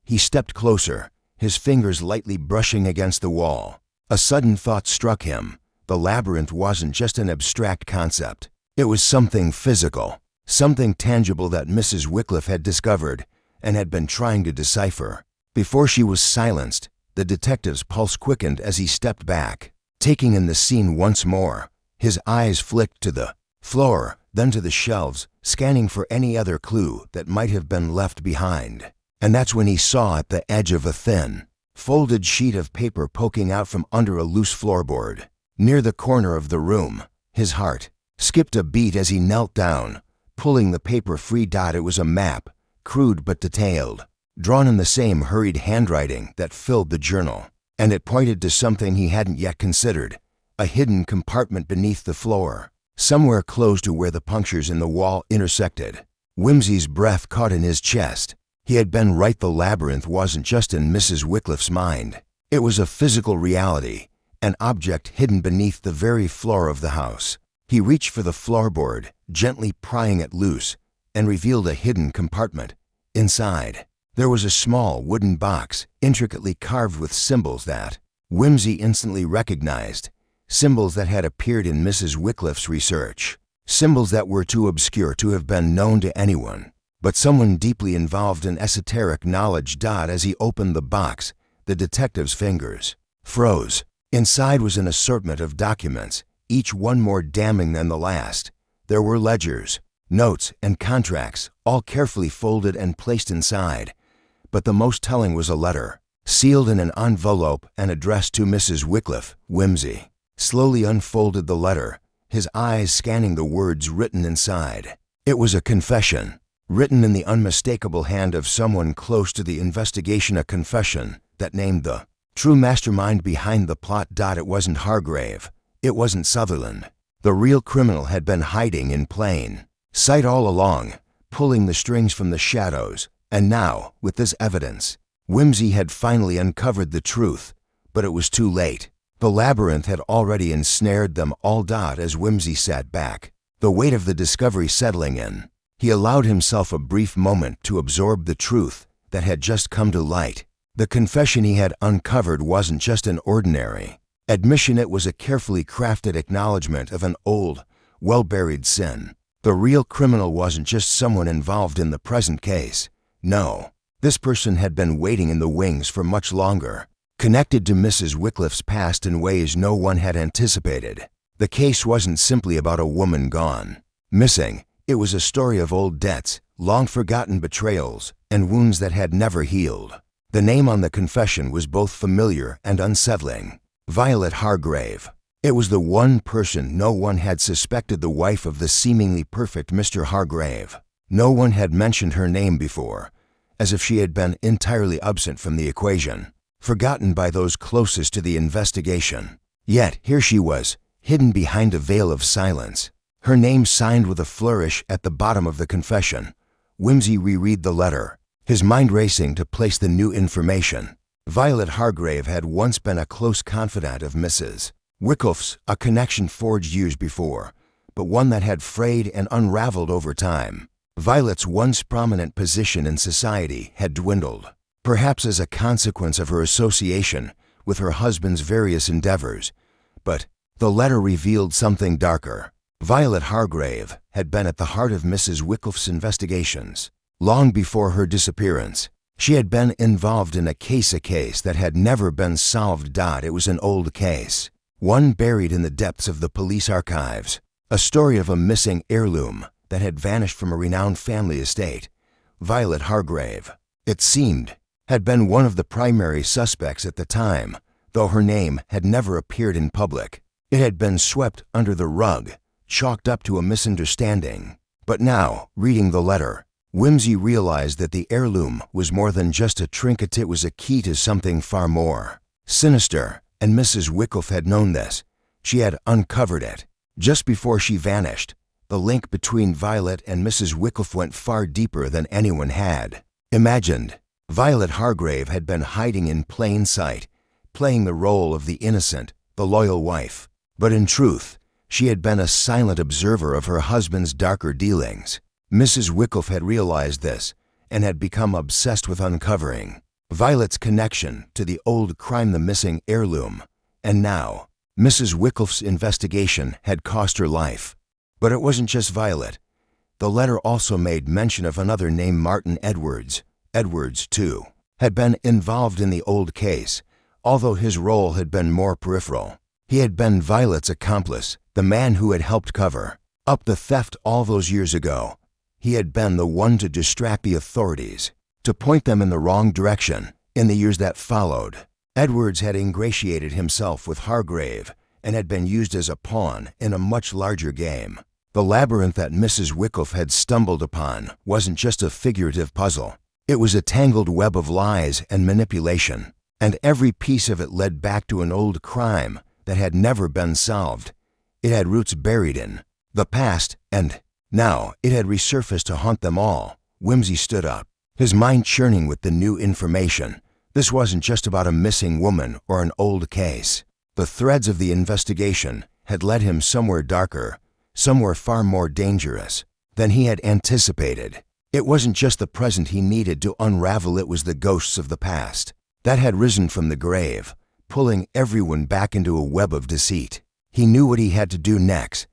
He stepped closer, his fingers lightly brushing against the wall. A sudden thought struck him. The labyrinth wasn't just an abstract concept. It was something physical, something tangible that Mrs. Wycliffe had discovered and had been trying to decipher. Before she was silenced, the detective's pulse quickened as he stepped back, taking in the scene once more. His eyes flicked to the floor, then to the shelves, scanning for any other clue that might have been left behind. And that's when he saw at the edge of a thin, folded sheet of paper poking out from under a loose floorboard. Near the corner of the room, his heart skipped a beat as he knelt down, pulling the paper free. It was a map, crude but detailed, drawn in the same hurried handwriting that filled the journal, and it pointed to something he hadn't yet considered, a hidden compartment beneath the floor, somewhere close to where the punctures in the wall intersected. Whimsy's breath caught in his chest. He had been right. The labyrinth wasn't just in Mrs. Wycliffe's mind. It was a physical reality, an object hidden beneath the very floor of the house. He reached for the floorboard, gently prying it loose, and revealed a hidden compartment. Inside, there was a small wooden box, intricately carved with symbols that Whimsy instantly recognized. symbols that had appeared in Mrs. Wycliffe's research, symbols that were too obscure to have been known to anyone. But someone deeply involved in esoteric knowledge. As he opened the box, the detective's fingers froze. Inside was an assortment of documents, each one more damning than the last. There were ledgers, notes, and contracts, all carefully folded and placed inside. But the most telling was a letter, sealed in an envelope and addressed to Mrs. Wycliffe. Whimsy slowly unfolded the letter, his eyes scanning the words written inside. It was a confession, written in the unmistakable hand of someone close to the investigation, a confession that named the true mastermind behind the plot. It wasn't Hargrave. It wasn't Sutherland. The real criminal had been hiding in plain sight all along, pulling the strings from the shadows. And now, with this evidence, Whimsy had finally uncovered the truth, but it was too late. The labyrinth had already ensnared them all. As Whimsy sat back, the weight of the discovery settling in, he allowed himself a brief moment to absorb the truth that had just come to light. The confession he had uncovered wasn't just an ordinary admission, it was a carefully crafted acknowledgement of an old, well-buried sin. The real criminal wasn't just someone involved in the present case. No, this person had been waiting in the wings for much longer, connected to Mrs. Wycliffe's past in ways no one had anticipated. The case wasn't simply about a woman gone missing. It was a story of old debts, long-forgotten betrayals, and wounds that had never healed. The name on the confession was both familiar and unsettling. Violet Hargrave. It was the one person no one had suspected, the wife of the seemingly perfect Mr. Hargrave. No one had mentioned her name before, as if she had been entirely absent from the equation, forgotten by those closest to the investigation. Yet here she was, hidden behind a veil of silence. Her name signed with a flourish at the bottom of the confession. Whimsy reread the letter, his mind racing to place the new information. Violet Hargrave had once been a close confidant of Mrs. Wycliffe's, a connection forged years before, but one that had frayed and unraveled over time. Violet's once prominent position in society had dwindled, perhaps as a consequence of her association with her husband's various endeavors. But the letter revealed something darker. Violet Hargrave had been at the heart of Mrs. Wycliffe's investigations. Long before her disappearance, she had been involved in a case that had never been solved. It was an old case, one buried in the depths of the police archives, a story of a missing heirloom that had vanished from a renowned family estate. Violet Hargrave, it seemed, had been one of the primary suspects at the time, though her name had never appeared in public. It had been swept under the rug, chalked up to a misunderstanding. But now, reading the letter, Whimsy realized that the heirloom was more than just a trinket. It was a key to something far more sinister, and Mrs. Wycliffe had known this. She had uncovered it. Just before she vanished, the link between Violet and Mrs. Wycliffe went far deeper than anyone had imagined. Violet Hargrave had been hiding in plain sight, playing the role of the innocent, the loyal wife. But in truth, she had been a silent observer of her husband's darker dealings. Mrs. Wycliffe had realized this and had become obsessed with uncovering Violet's connection to the old crime, the missing heirloom. And now, Mrs. Wycliffe's investigation had cost her life. But it wasn't just Violet. The letter also made mention of another named Martin Edwards. Edwards, too, had been involved in the old case, although his role had been more peripheral. He had been Violet's accomplice, the man who had helped cover up the theft all those years ago. He had been the one to distract the authorities, to point them in the wrong direction. In the years that followed, Edwards had ingratiated himself with Hargrave and had been used as a pawn in a much larger game. The labyrinth that Mrs. Wycliffe had stumbled upon wasn't just a figurative puzzle. It was a tangled web of lies and manipulation, and every piece of it led back to an old crime that had never been solved. It had roots buried in the past, and now it had resurfaced to haunt them all. Whimsy stood up, his mind churning with the new information. This wasn't just about a missing woman or an old case. The threads of the investigation had led him somewhere darker, somewhere far more dangerous than he had anticipated. It wasn't just the present he needed to unravel, it was the ghosts of the past that had risen from the grave, pulling everyone back into a web of deceit. He knew what he had to do next.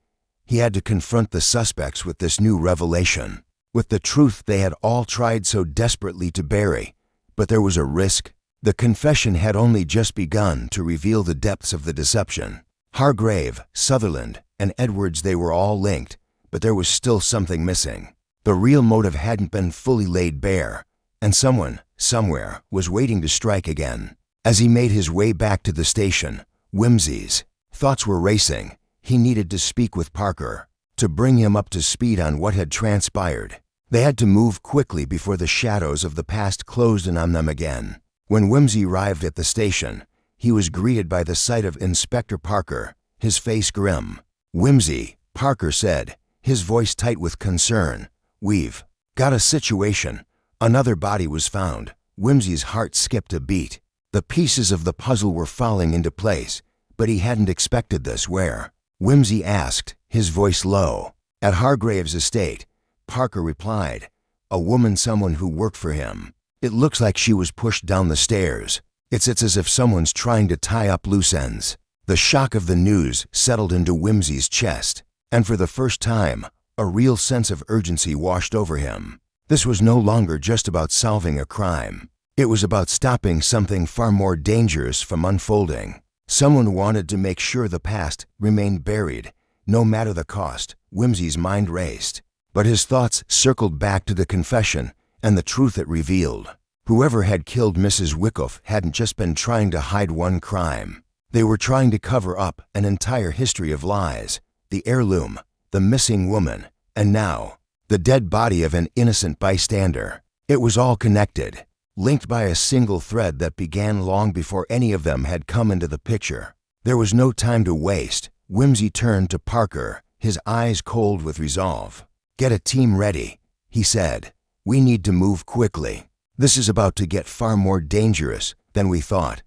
He had to confront the suspects with this new revelation, with the truth they had all tried so desperately to bury. But there was a risk. The confession had only just begun to reveal the depths of the deception. Hargrave, Sutherland, and Edwards, they were all linked, but there was still something missing. The real motive hadn't been fully laid bare, and someone, somewhere, was waiting to strike again. As he made his way back to the station, Whimsy's thoughts were racing. He needed to speak with Parker, to bring him up to speed on what had transpired. They had to move quickly before the shadows of the past closed in on them again. When Whimsy arrived at the station, he was greeted by the sight of Inspector Parker, his face grim. "Whimsy," Parker said, his voice tight with concern. "We've got a situation." Another body was found. Whimsy's heart skipped a beat. The pieces of the puzzle were falling into place, but he hadn't expected this. "Where?" Whimsy asked, his voice low. "At Hargrave's estate," Parker replied. "A woman, someone who worked for him. It looks like she was pushed down the stairs. It's as if someone's trying to tie up loose ends." The shock of the news settled into Whimsy's chest, and for the first time, a real sense of urgency washed over him. This was no longer just about solving a crime. It was about stopping something far more dangerous from unfolding. Someone wanted to make sure the past remained buried, no matter the cost. Whimsy's mind raced, but his thoughts circled back to the confession and the truth it revealed. Whoever had killed Mrs. Wyckoff hadn't just been trying to hide one crime. They were trying to cover up an entire history of lies. The heirloom, the missing woman, and now, the dead body of an innocent bystander. It was all connected, linked by a single thread that began long before any of them had come into the picture. There was no time to waste. Whimsy turned to Parker, his eyes cold with resolve. "Get a team ready," he said. "We need to move quickly. This is about to get far more dangerous than we thought."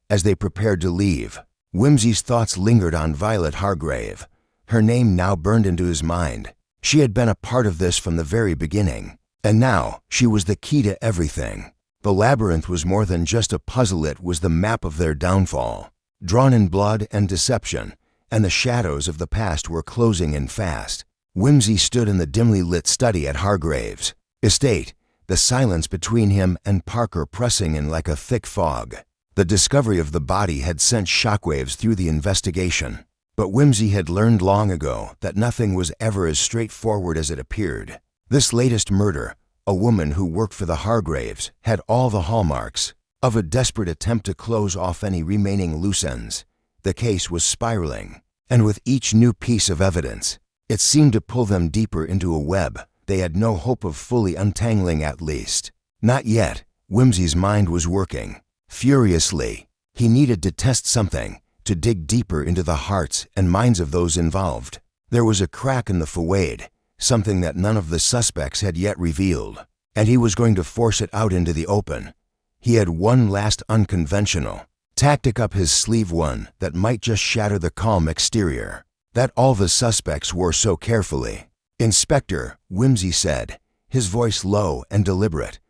As they prepared to leave, Whimsy's thoughts lingered on Violet Hargrave. Her name now burned into his mind. She had been a part of this from the very beginning, and now she was the key to everything. The labyrinth was more than just a puzzle, it was the map of their downfall, drawn in blood and deception, and the shadows of the past were closing in fast. Whimsy stood in the dimly lit study at Hargrave's estate, the silence between him and Parker pressing in like a thick fog. The discovery of the body had sent shockwaves through the investigation, but Whimsy had learned long ago that nothing was ever as straightforward as it appeared. This latest murder, a woman who worked for the Hargraves, had all the hallmarks of a desperate attempt to close off any remaining loose ends. The case was spiraling, and with each new piece of evidence, it seemed to pull them deeper into a web they had no hope of fully untangling, at least. Not yet. Whimsy's mind was working furiously. He needed to test something, to dig deeper into the hearts and minds of those involved. There was a crack in the facade, something that none of the suspects had yet revealed, and he was going to force it out into the open. He had one last unconventional tactic up his sleeve, one that might just shatter the calm exterior that all the suspects wore so carefully. "Inspector," Whimsy said, his voice low and deliberate,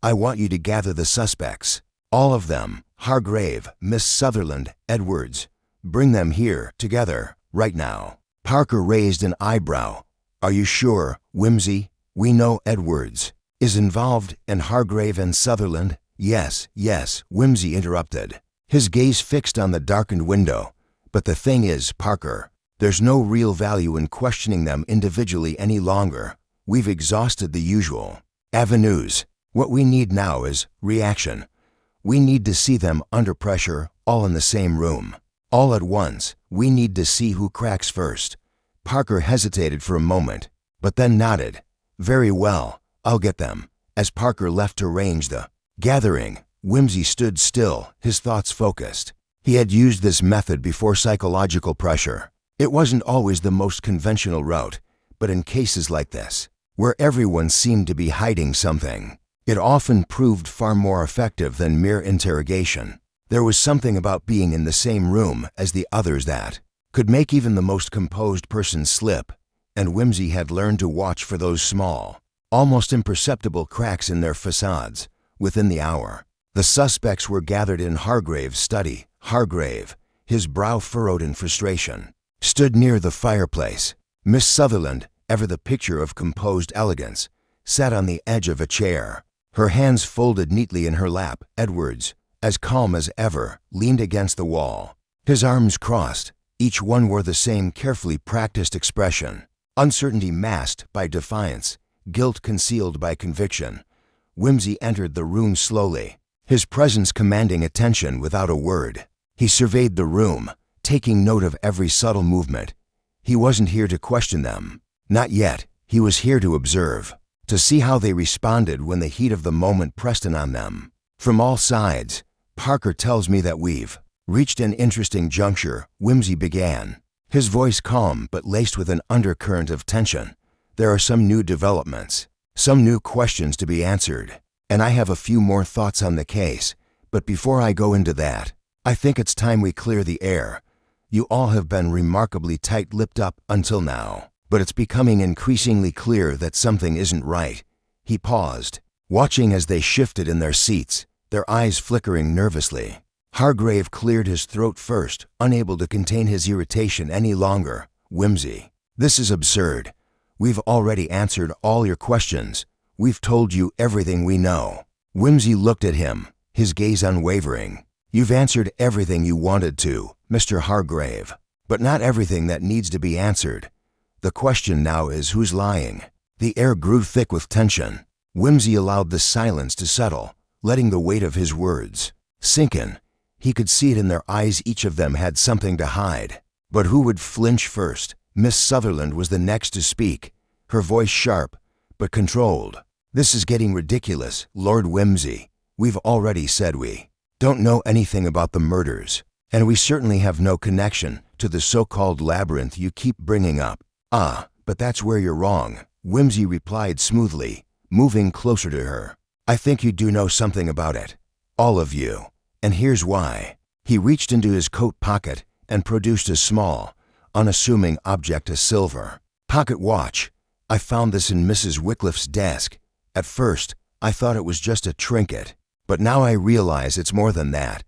"I want you to gather the suspects. All of them, Hargrave, Miss Sutherland, Edwards. Bring them here, together, right now." Parker raised an eyebrow. "Are you sure, Whimsy? We know Edwards is involved, and Hargrave and Sutherland." Yes, Whimsy interrupted, his gaze fixed on the darkened window. "But the thing is, Parker, there's no real value in questioning them individually any longer. We've exhausted the usual avenues. What we need now is reaction. We need to see them under pressure, all in the same room, all at once. We need to see who cracks first." Parker hesitated for a moment, but then nodded. "Very well, I'll get them." As Parker left to arrange the gathering, Whimsy stood still, his thoughts focused. He had used this method before: psychological pressure. It wasn't always the most conventional route, but in cases like this, where everyone seemed to be hiding something, it often proved far more effective than mere interrogation. There was something about being in the same room as the others that could make even the most composed person slip, and Whimsy had learned to watch for those small, almost imperceptible cracks in their facades. Within the hour, the suspects were gathered in Hargrave's study. Hargrave, his brow furrowed in frustration, stood near the fireplace. Miss Sutherland, ever the picture of composed elegance, sat on the edge of a chair, her hands folded neatly in her lap. Edwards, as calm as ever, leaned against the wall, his arms crossed. Each one wore the same carefully practiced expression, uncertainty masked by defiance, guilt concealed by conviction. Whimsy entered the room slowly, his presence commanding attention without a word. He surveyed the room, taking note of every subtle movement. He wasn't here to question them. Not yet. He was here to observe, to see how they responded when the heat of the moment pressed in on them. From all sides, Parker tells me that we've reached an interesting juncture, Whimsy began, his voice calm but laced with an undercurrent of tension. There are some new developments, some new questions to be answered, and I have a few more thoughts on the case. But before I go into that, I think it's time we clear the air. You all have been remarkably tight-lipped up until now, but it's becoming increasingly clear that something isn't right. He paused, watching as they shifted in their seats, their eyes flickering nervously. Hargrave cleared his throat first, unable to contain his irritation any longer. Whimsy, this is absurd. We've already answered all your questions. We've told you everything we know. Whimsy looked at him, his gaze unwavering. You've answered everything you wanted to, Mr. Hargrave, but not everything that needs to be answered. The question now is who's lying. The air grew thick with tension. Whimsy allowed the silence to settle, letting the weight of his words sink in. He could see it in their eyes. Each of them had something to hide. But who would flinch first? Miss Sutherland was the next to speak, her voice sharp, but controlled. This is getting ridiculous, Lord Whimsy. We've already said we don't know anything about the murders, and we certainly have no connection to the so-called labyrinth you keep bringing up. Ah, but that's where you're wrong, Whimsy replied smoothly, moving closer to her. I think you do know something about it. All of you. And here's why. He reached into his coat pocket and produced a small, unassuming object, a silver pocket watch. I found this in Mrs. Wycliffe's desk. At first, I thought it was just a trinket, but now I realize it's more than that.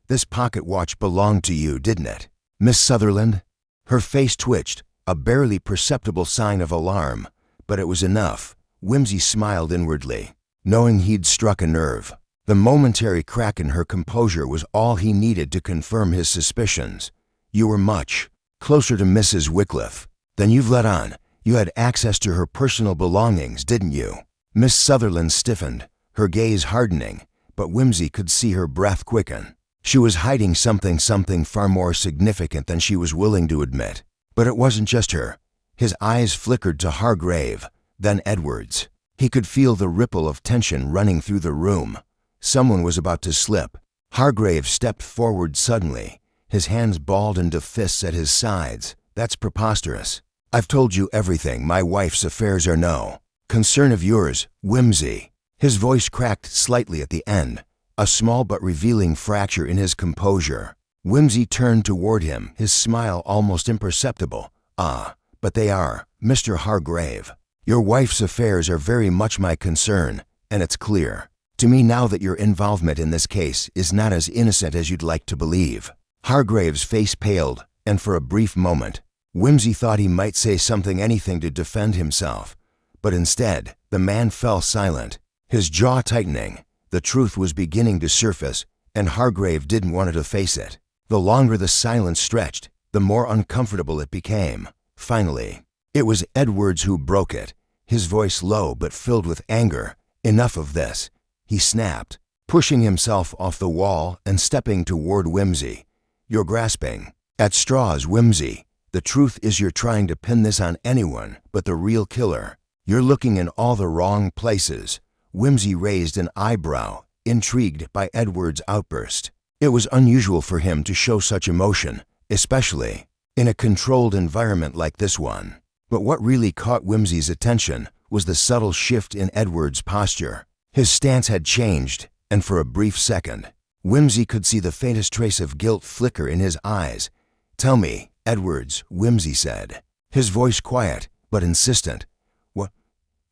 This pocket watch belonged to you, didn't it, Miss Sutherland? Her face twitched, a barely perceptible sign of alarm, but it was enough. Whimsy smiled inwardly, knowing he'd struck a nerve. The momentary crack in her composure was all he needed to confirm his suspicions. You were much closer to Mrs. Wycliffe than you've let on. You had access to her personal belongings, didn't you? Miss Sutherland stiffened, her gaze hardening, but Whimsy could see her breath quicken. She was hiding something far more significant than she was willing to admit. But it wasn't just her. His eyes flickered to Hargrave, then Edwards. He could feel the ripple of tension running through the room. Someone was about to slip. Hargrave stepped forward suddenly, his hands balled into fists at his sides. That's preposterous. I've told you everything. My wife's affairs are no concern of yours, Whimsy. His voice cracked slightly at the end, a small but revealing fracture in his composure. Whimsy turned toward him, his smile almost imperceptible. Ah, but they are, Mr. Hargrave. Your wife's affairs are very much my concern, and it's clear to me now that your involvement in this case is not as innocent as you'd like to believe. Hargrave's face paled, and for a brief moment, Whimsy thought he might say something, anything to defend himself. But instead, the man fell silent, his jaw tightening. The truth was beginning to surface, and Hargrave didn't want to face it. The longer the silence stretched, the more uncomfortable it became. Finally, it was Edwards who broke it, his voice low but filled with anger. Enough of this, he snapped, pushing himself off the wall and stepping toward Whimsy. You're grasping at straws, Whimsy. The truth is you're trying to pin this on anyone but the real killer. You're looking in all the wrong places. Whimsy raised an eyebrow, intrigued by Edwards' outburst. It was unusual for him to show such emotion, especially in a controlled environment like this one. But what really caught Whimsy's attention was the subtle shift in Edwards' posture. His stance had changed, and for a brief second, Whimsy could see the faintest trace of guilt flicker in his eyes. Tell me, Edwards, Whimsy said, his voice quiet but insistent.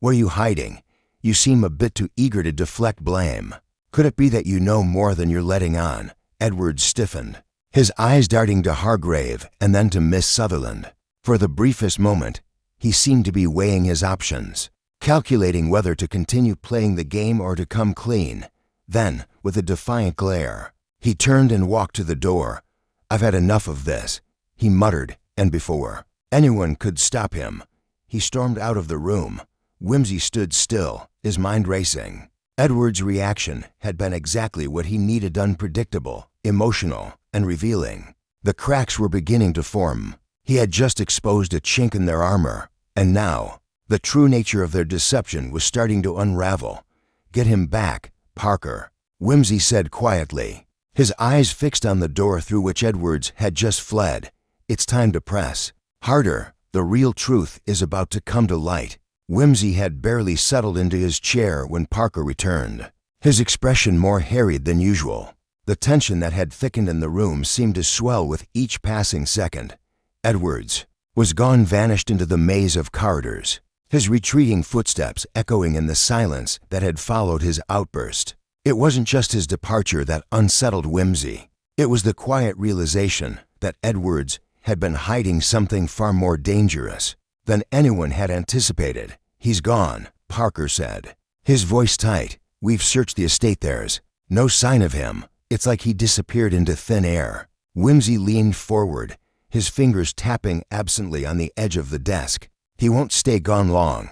What are you hiding? You seem a bit too eager to deflect blame. Could it be that you know more than you're letting on? Edwards stiffened, his eyes darting to Hargrave and then to Miss Sutherland. For the briefest moment, he seemed to be weighing his options, calculating whether to continue playing the game or to come clean. Then, with a defiant glare, he turned and walked to the door. "I've had enough of this," he muttered, and before anyone could stop him, he stormed out of the room. Wimsey stood still, his mind racing. Edward's reaction had been exactly what he needed: unpredictable, emotional, and revealing. The cracks were beginning to form. He had just exposed a chink in their armor, and now the true nature of their deception was starting to unravel. "Get him back, Parker," Wimsey said quietly, his eyes fixed on the door through which Edwards had just fled. "It's time to press harder. The real truth is about to come to light." Wimsey had barely settled into his chair when Parker returned, his expression more harried than usual. The tension that had thickened in the room seemed to swell with each passing second. Edwards was gone, vanished into the maze of corridors, his retreating footsteps echoing in the silence that had followed his outburst. It wasn't just his departure that unsettled Wimsey. It was the quiet realization that Edwards had been hiding something far more dangerous than anyone had anticipated. "He's gone," Parker said, his voice tight. "We've searched the estate. There's no sign of him. It's like he disappeared into thin air." Wimsey leaned forward, his fingers tapping absently on the edge of the desk. "He won't stay gone long.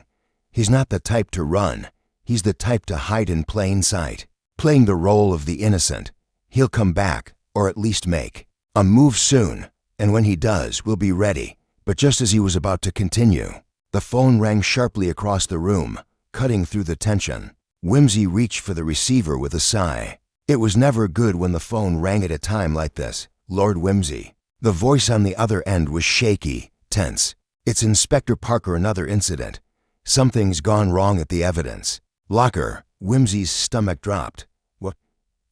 He's not the type to run. He's the type to hide in plain sight, playing the role of the innocent. He'll come back, or at least make a move soon, and when he does, we'll be ready." But just as he was about to continue, the phone rang sharply across the room, cutting through the tension. Wimsey reached for the receiver with a sigh. It was never good when the phone rang at a time like this. "Lord Wimsey." The voice on the other end was shaky, tense. "It's Inspector Parker. Another incident. Something's gone wrong at the evidence locker." Wimsey's stomach dropped. "What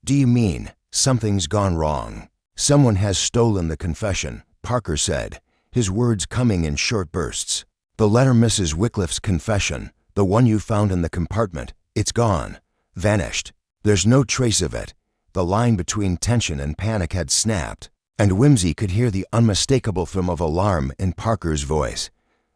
do you mean, something's gone wrong?" "Someone has stolen the confession," Parker said, his words coming in short bursts. "The letter, Mrs. Wycliffe's confession, the one you found in the compartment. It's gone. Vanished. There's no trace of it." The line between tension and panic had snapped, and Wimsey could hear the unmistakable thrum of alarm in Parker's voice.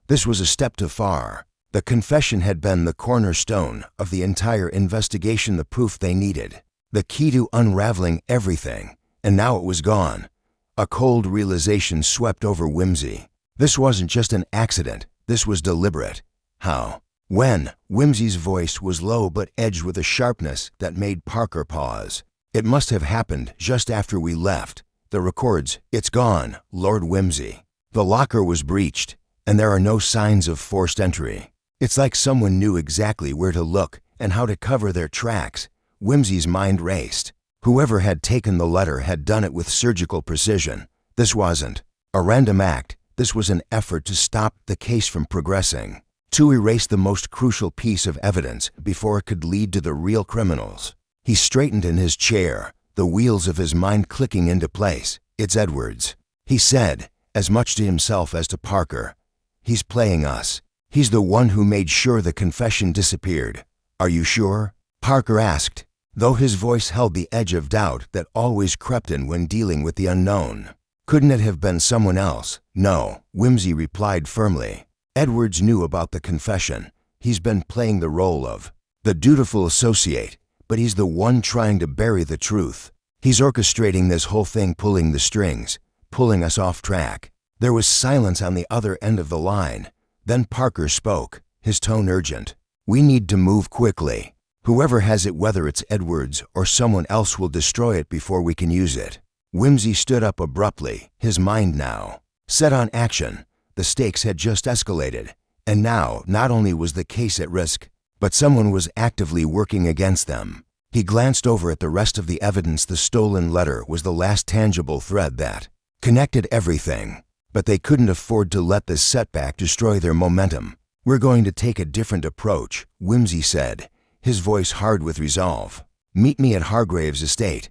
This was a step too far. The confession had been the cornerstone of the entire investigation, the proof they needed, the key to unraveling everything, and now it was gone. A cold realization swept over Wimsey. This wasn't just an accident. This was deliberate. "How? When?" Wimsey's voice was low but edged with a sharpness that made Parker pause. "It must have happened just after we left. The records." "It's gone, Lord Wimsey. The locker was breached, and there are no signs of forced entry. It's like someone knew exactly where to look and how to cover their tracks." Wimsey's mind raced. Whoever had taken the letter had done it with surgical precision. This wasn't a random act. This was an effort to stop the case from progressing, to erase the most crucial piece of evidence before it could lead to the real criminals. He straightened in his chair, the wheels of his mind clicking into place. "It's Edwards," he said, as much to himself as to Parker. "He's playing us. He's the one who made sure the confession disappeared." "Are you sure?" Parker asked, though his voice held the edge of doubt that always crept in when dealing with the unknown. "Couldn't it have been someone else?" "No," Wimsey replied firmly. "Edwards knew about the confession. He's been playing the role of the dutiful associate, but he's the one trying to bury the truth. He's orchestrating this whole thing, pulling the strings, pulling us off track." There was silence on the other end of the line. Then Parker spoke, his tone urgent. "We need to move quickly. Whoever has it, whether it's Edwards or someone else, will destroy it before we can use it." Wimsey stood up abruptly, his mind now set on action. The stakes had just escalated, and now not only was the case at risk, but someone was actively working against them. He glanced over at the rest of the evidence. The stolen letter was the last tangible thread that connected everything, but they couldn't afford to let this setback destroy their momentum. "We're going to take a different approach," Wimsey said, his voice hard with resolve. "Meet me at Hargrave's estate.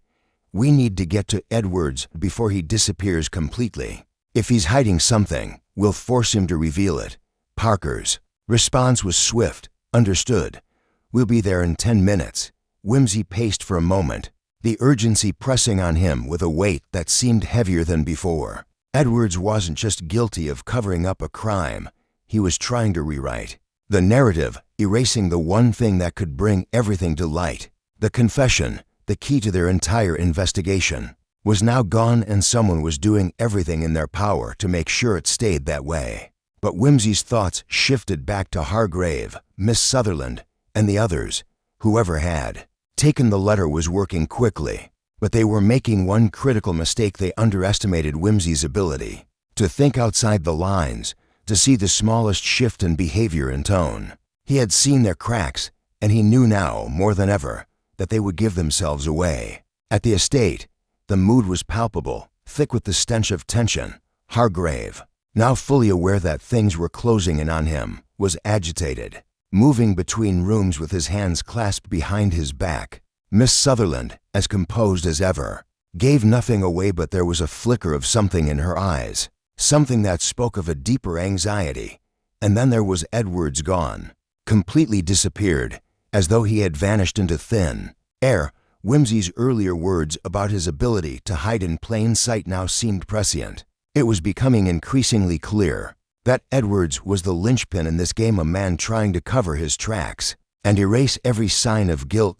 We need to get to Edwards before he disappears completely. If he's hiding something, we'll force him to reveal it." Parker's response was swift. "Understood. We'll be there in 10 minutes." Wimsey paced for a moment, the urgency pressing on him with a weight that seemed heavier than before. Edwards wasn't just guilty of covering up a crime, he was trying to rewrite the narrative, erasing the one thing that could bring everything to light. The confession, the key to their entire investigation, was now gone, and someone was doing everything in their power to make sure it stayed that way. But Wimsey's thoughts shifted back to Hargrave, Miss Sutherland, and the others. Whoever had taken the letter was working quickly, but they were making one critical mistake. They underestimated Wimsey's ability to think outside the lines, to see the smallest shift in behavior and tone. He had seen their cracks, and he knew now, more than ever, that they would give themselves away. At the estate, the mood was palpable, thick with the stench of tension. Hargrave, now fully aware that things were closing in on him, was agitated, moving between rooms with his hands clasped behind his back. Miss Sutherland, as composed as ever, gave nothing away, but there was a flicker of something in her eyes, something that spoke of a deeper anxiety. And then there was Edwards, gone, completely disappeared, as though he had vanished into thin air. Wimsey's earlier words about his ability to hide in plain sight now seemed prescient. It was becoming increasingly clear that Edwards was the linchpin in this game, a man trying to cover his tracks and erase every sign of guilt.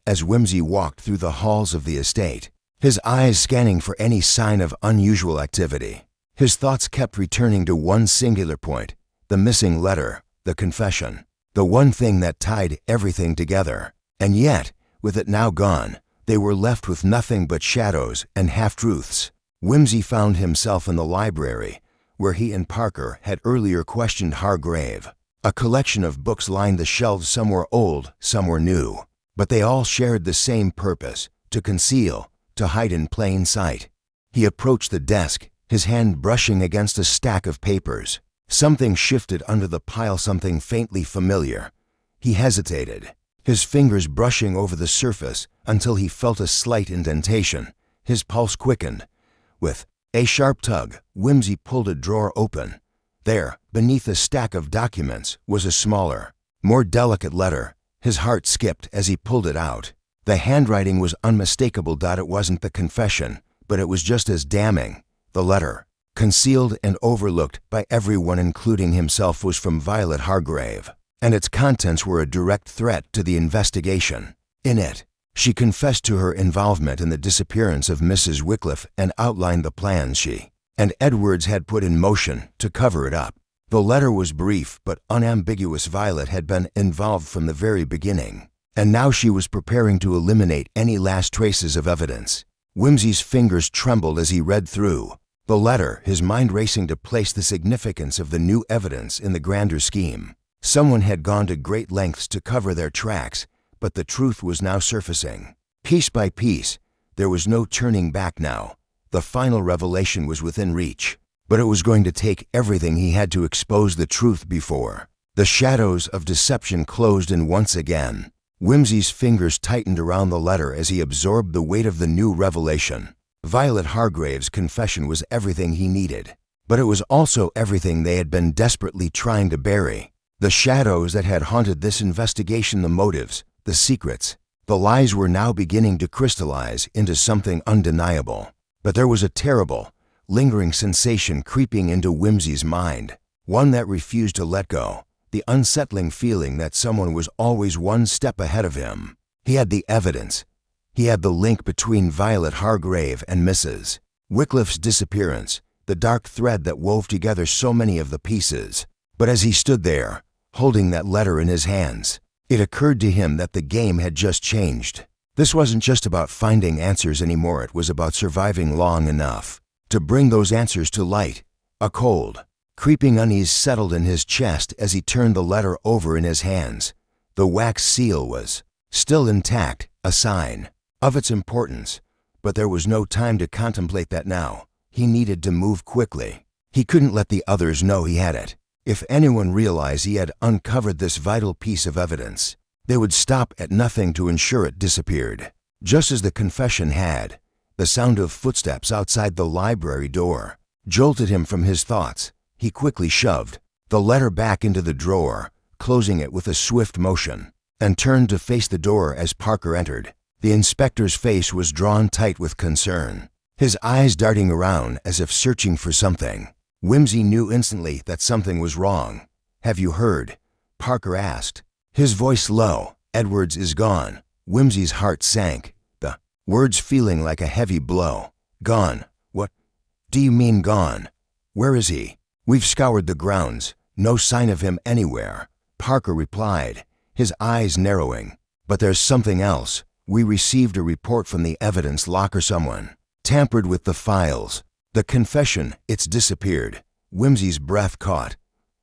As Wimsey walked through the halls of the estate, his eyes scanning for any sign of unusual activity, his thoughts kept returning to one singular point: the missing letter, the confession, the one thing that tied everything together. And yet, with it now gone, they were left with nothing but shadows and half-truths. Wimsey found himself in the library, where he and Parker had earlier questioned Hargrave. A collection of books lined the shelves. Some were old, some were new, but they all shared the same purpose: to conceal, to hide in plain sight. He approached the desk, his hand brushing against a stack of papers. Something shifted under the pile, something faintly familiar. He hesitated, his fingers brushing over the surface until he felt a slight indentation. His pulse quickened. With a sharp tug, Wimsey pulled a drawer open. There, beneath a stack of documents, was a smaller, more delicate letter. His heart skipped as he pulled it out. The handwriting was unmistakable. It wasn't the confession, but it was just as damning. The letter, concealed and overlooked by everyone including himself, was from Violet Hargrave, and its contents were a direct threat to the investigation. In it, she confessed to her involvement in the disappearance of Mrs. Wycliffe and outlined the plans she and Edwards had put in motion to cover it up. The letter was brief but unambiguous. Violet had been involved from the very beginning, and now she was preparing to eliminate any last traces of evidence. Wimsey's fingers trembled as he read through the letter, his mind racing to place the significance of the new evidence in the grander scheme. Someone had gone to great lengths to cover their tracks, but the truth was now surfacing. Piece by piece, there was no turning back now. The final revelation was within reach, but it was going to take everything he had to expose the truth before the shadows of deception closed in once again. Wimsey's fingers tightened around the letter as he absorbed the weight of the new revelation. Violet Hargrave's confession was everything he needed, but it was also everything they had been desperately trying to bury. The shadows that had haunted this investigation, the motives, the secrets, the lies were now beginning to crystallize into something undeniable. But there was a terrible, lingering sensation creeping into Wimsey's mind, one that refused to let go, the unsettling feeling that someone was always one step ahead of him. He had the evidence. He had the link between Violet Hargrave and Mrs. Wycliffe's disappearance, the dark thread that wove together so many of the pieces. But as he stood there, holding that letter in his hands, it occurred to him that the game had just changed. This wasn't just about finding answers anymore. It was about surviving long enough to bring those answers to light. A cold, creeping unease settled in his chest as he turned the letter over in his hands. The wax seal was still intact, a sign of its importance, but there was no time to contemplate that now. He needed to move quickly. He couldn't let the others know he had it. If anyone realized he had uncovered this vital piece of evidence, they would stop at nothing to ensure it disappeared. Just as the confession had, the sound of footsteps outside the library door jolted him from his thoughts. He quickly shoved the letter back into the drawer, closing it with a swift motion, and turned to face the door as Parker entered. The inspector's face was drawn tight with concern, his eyes darting around as if searching for something. Whimsy knew instantly that something was wrong. "Have you heard?" Parker asked, his voice low. "Edwards is gone." Whimsy's heart sank, the words feeling like a heavy blow. "Gone? What do you mean gone? Where is he?" "We've scoured the grounds. No sign of him anywhere," Parker replied, his eyes narrowing. "But there's something else. We received a report from the evidence locker. Someone tampered with the files. The confession, it's disappeared." Whimsy's breath caught.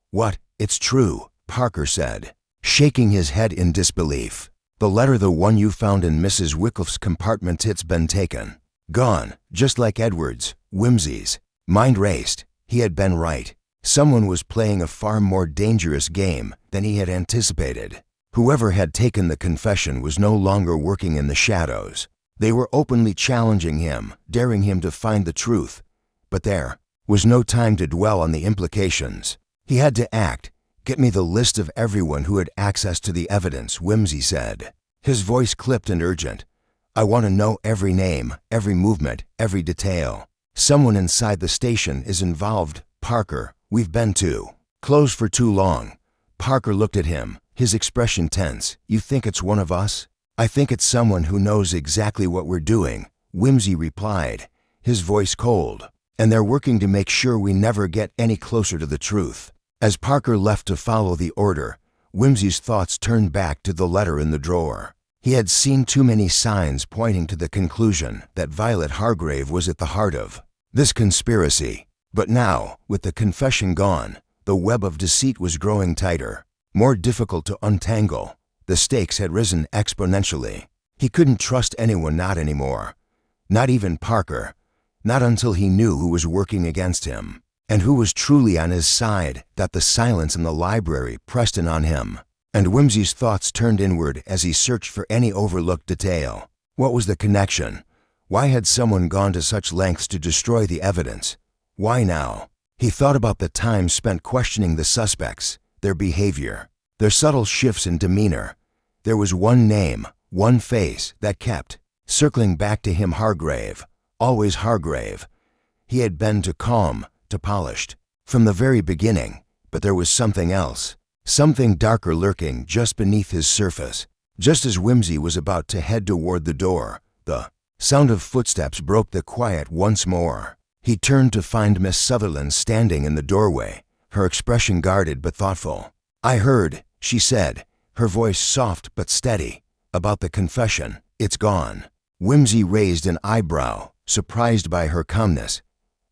"What? It's true," Parker said, shaking his head in disbelief. "The letter, the one you found in Mrs. Wycliffe's compartment, it's been taken. Gone, just like Edwards." Whimsy's mind raced. He had been right. Someone was playing a far more dangerous game than he had anticipated. Whoever had taken the confession was no longer working in the shadows. They were openly challenging him, daring him to find the truth. But there was no time to dwell on the implications. He had to act. "Get me the list of everyone who had access to the evidence," Whimsy said, his voice clipped and urgent. "I want to know every name, every movement, every detail. Someone inside the station is involved, Parker. We've been too close for too long." Parker looked at him, his expression tense. "You think it's one of us?" "I think it's someone who knows exactly what we're doing," Whimsy replied, his voice cold. "And they're working to make sure we never get any closer to the truth." As Parker left to follow the order, Whimsy's thoughts turned back to the letter in the drawer. He had seen too many signs pointing to the conclusion that Violet Hargrave was at the heart of this conspiracy. But now, with the confession gone, the web of deceit was growing tighter, more difficult to untangle. The stakes had risen exponentially. He couldn't trust anyone, not anymore. Not even Parker. Not until he knew who was working against him, and who was truly on his side. That the silence in the library pressed in on him, and Whimsy's thoughts turned inward as he searched for any overlooked detail. What was the connection? Why had someone gone to such lengths to destroy the evidence? Why now? He thought about the time spent questioning the suspects, their behavior, their subtle shifts in demeanor. There was one name, one face that kept circling back to him: Hargrave. Always Hargrave. He had been too calm, too polished, from the very beginning. But there was something else, something darker lurking just beneath his surface. Just as Whimsy was about to head toward the door, the sound of footsteps broke the quiet once more. He turned to find Miss Sutherland standing in the doorway, her expression guarded but thoughtful. "I heard," she said, her voice soft but steady, "about the confession. It's gone." Whimsy raised an eyebrow, surprised by her calmness.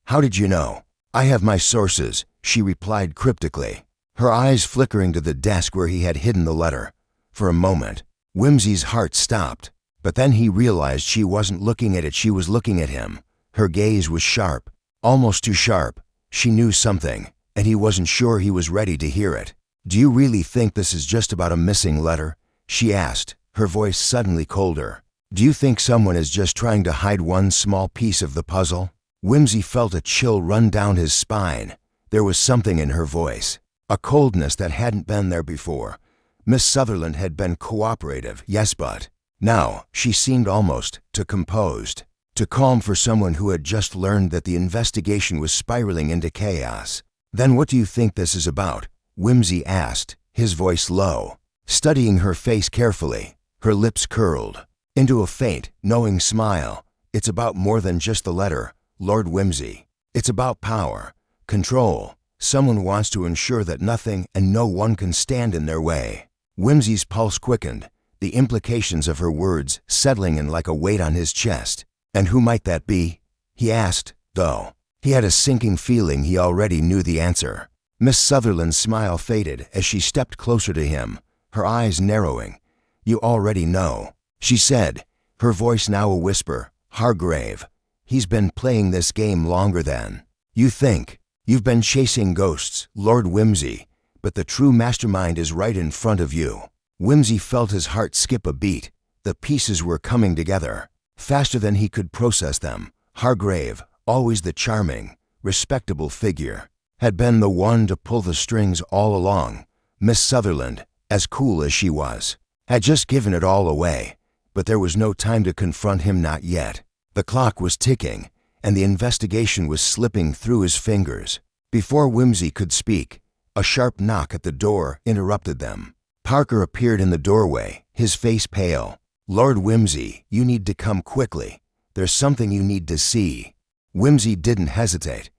"How did you know?" "I have my sources," she replied cryptically, her eyes flickering to the desk where he had hidden the letter. For a moment, Whimsy's heart stopped, but then he realized she wasn't looking at it, she was looking at him. Her gaze was sharp, almost too sharp. She knew something, and he wasn't sure he was ready to hear it. "Do you really think this is just about a missing letter?" she asked, her voice suddenly colder. "Do you think someone is just trying to hide one small piece of the puzzle?" Whimsy felt a chill run down his spine. There was something in her voice, a coldness that hadn't been there before. Miss Sutherland had been cooperative, yes, but now she seemed almost too composed, too calm for someone who had just learned that the investigation was spiraling into chaos. "Then what do you think this is about?" Whimsy asked, his voice low, studying her face carefully, her lips curled into a faint, knowing smile. "It's about more than just the letter, Lord Whimsy. It's about power, control. Someone wants to ensure that nothing and no one can stand in their way." Whimsy's pulse quickened, the implications of her words settling in like a weight on his chest. "And who might that be?" he asked, though he had a sinking feeling he already knew the answer. Miss Sutherland's smile faded as she stepped closer to him, her eyes narrowing. "You already know," she said, her voice now a whisper. "Hargrave. He's been playing this game longer than you think. You've been chasing ghosts, Lord Whimsy, but the true mastermind is right in front of you." Whimsy felt his heart skip a beat. The pieces were coming together, faster than he could process them. Hargrave, always the charming, respectable figure, had been the one to pull the strings all along. Miss Sutherland, as cool as she was, had just given it all away. But there was no time to confront him, not yet. The clock was ticking, and the investigation was slipping through his fingers. Before Whimsy could speak, a sharp knock at the door interrupted them. Parker appeared in the doorway, his face pale. "Lord Whimsy, you need to come quickly. There's something you need to see." Whimsy didn't hesitate.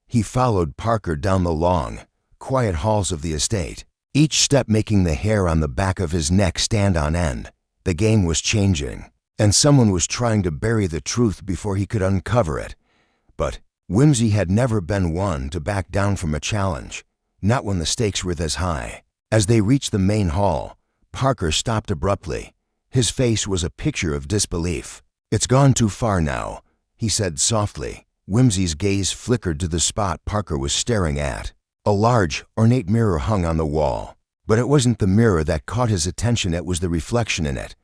He followed Parker down the long, quiet halls of the estate, each step making the hair on the back of his neck stand on end. The game was changing, and someone was trying to bury the truth before he could uncover it. But Whimsy had never been one to back down from a challenge, not when the stakes were this high. As they reached the main hall, Parker stopped abruptly. His face was a picture of disbelief. "It's gone too far now," he said softly. Whimsy's gaze flickered to the spot Parker was staring at. A large, ornate mirror hung on the wall. But it wasn't the mirror that caught his attention, it was the reflection in it.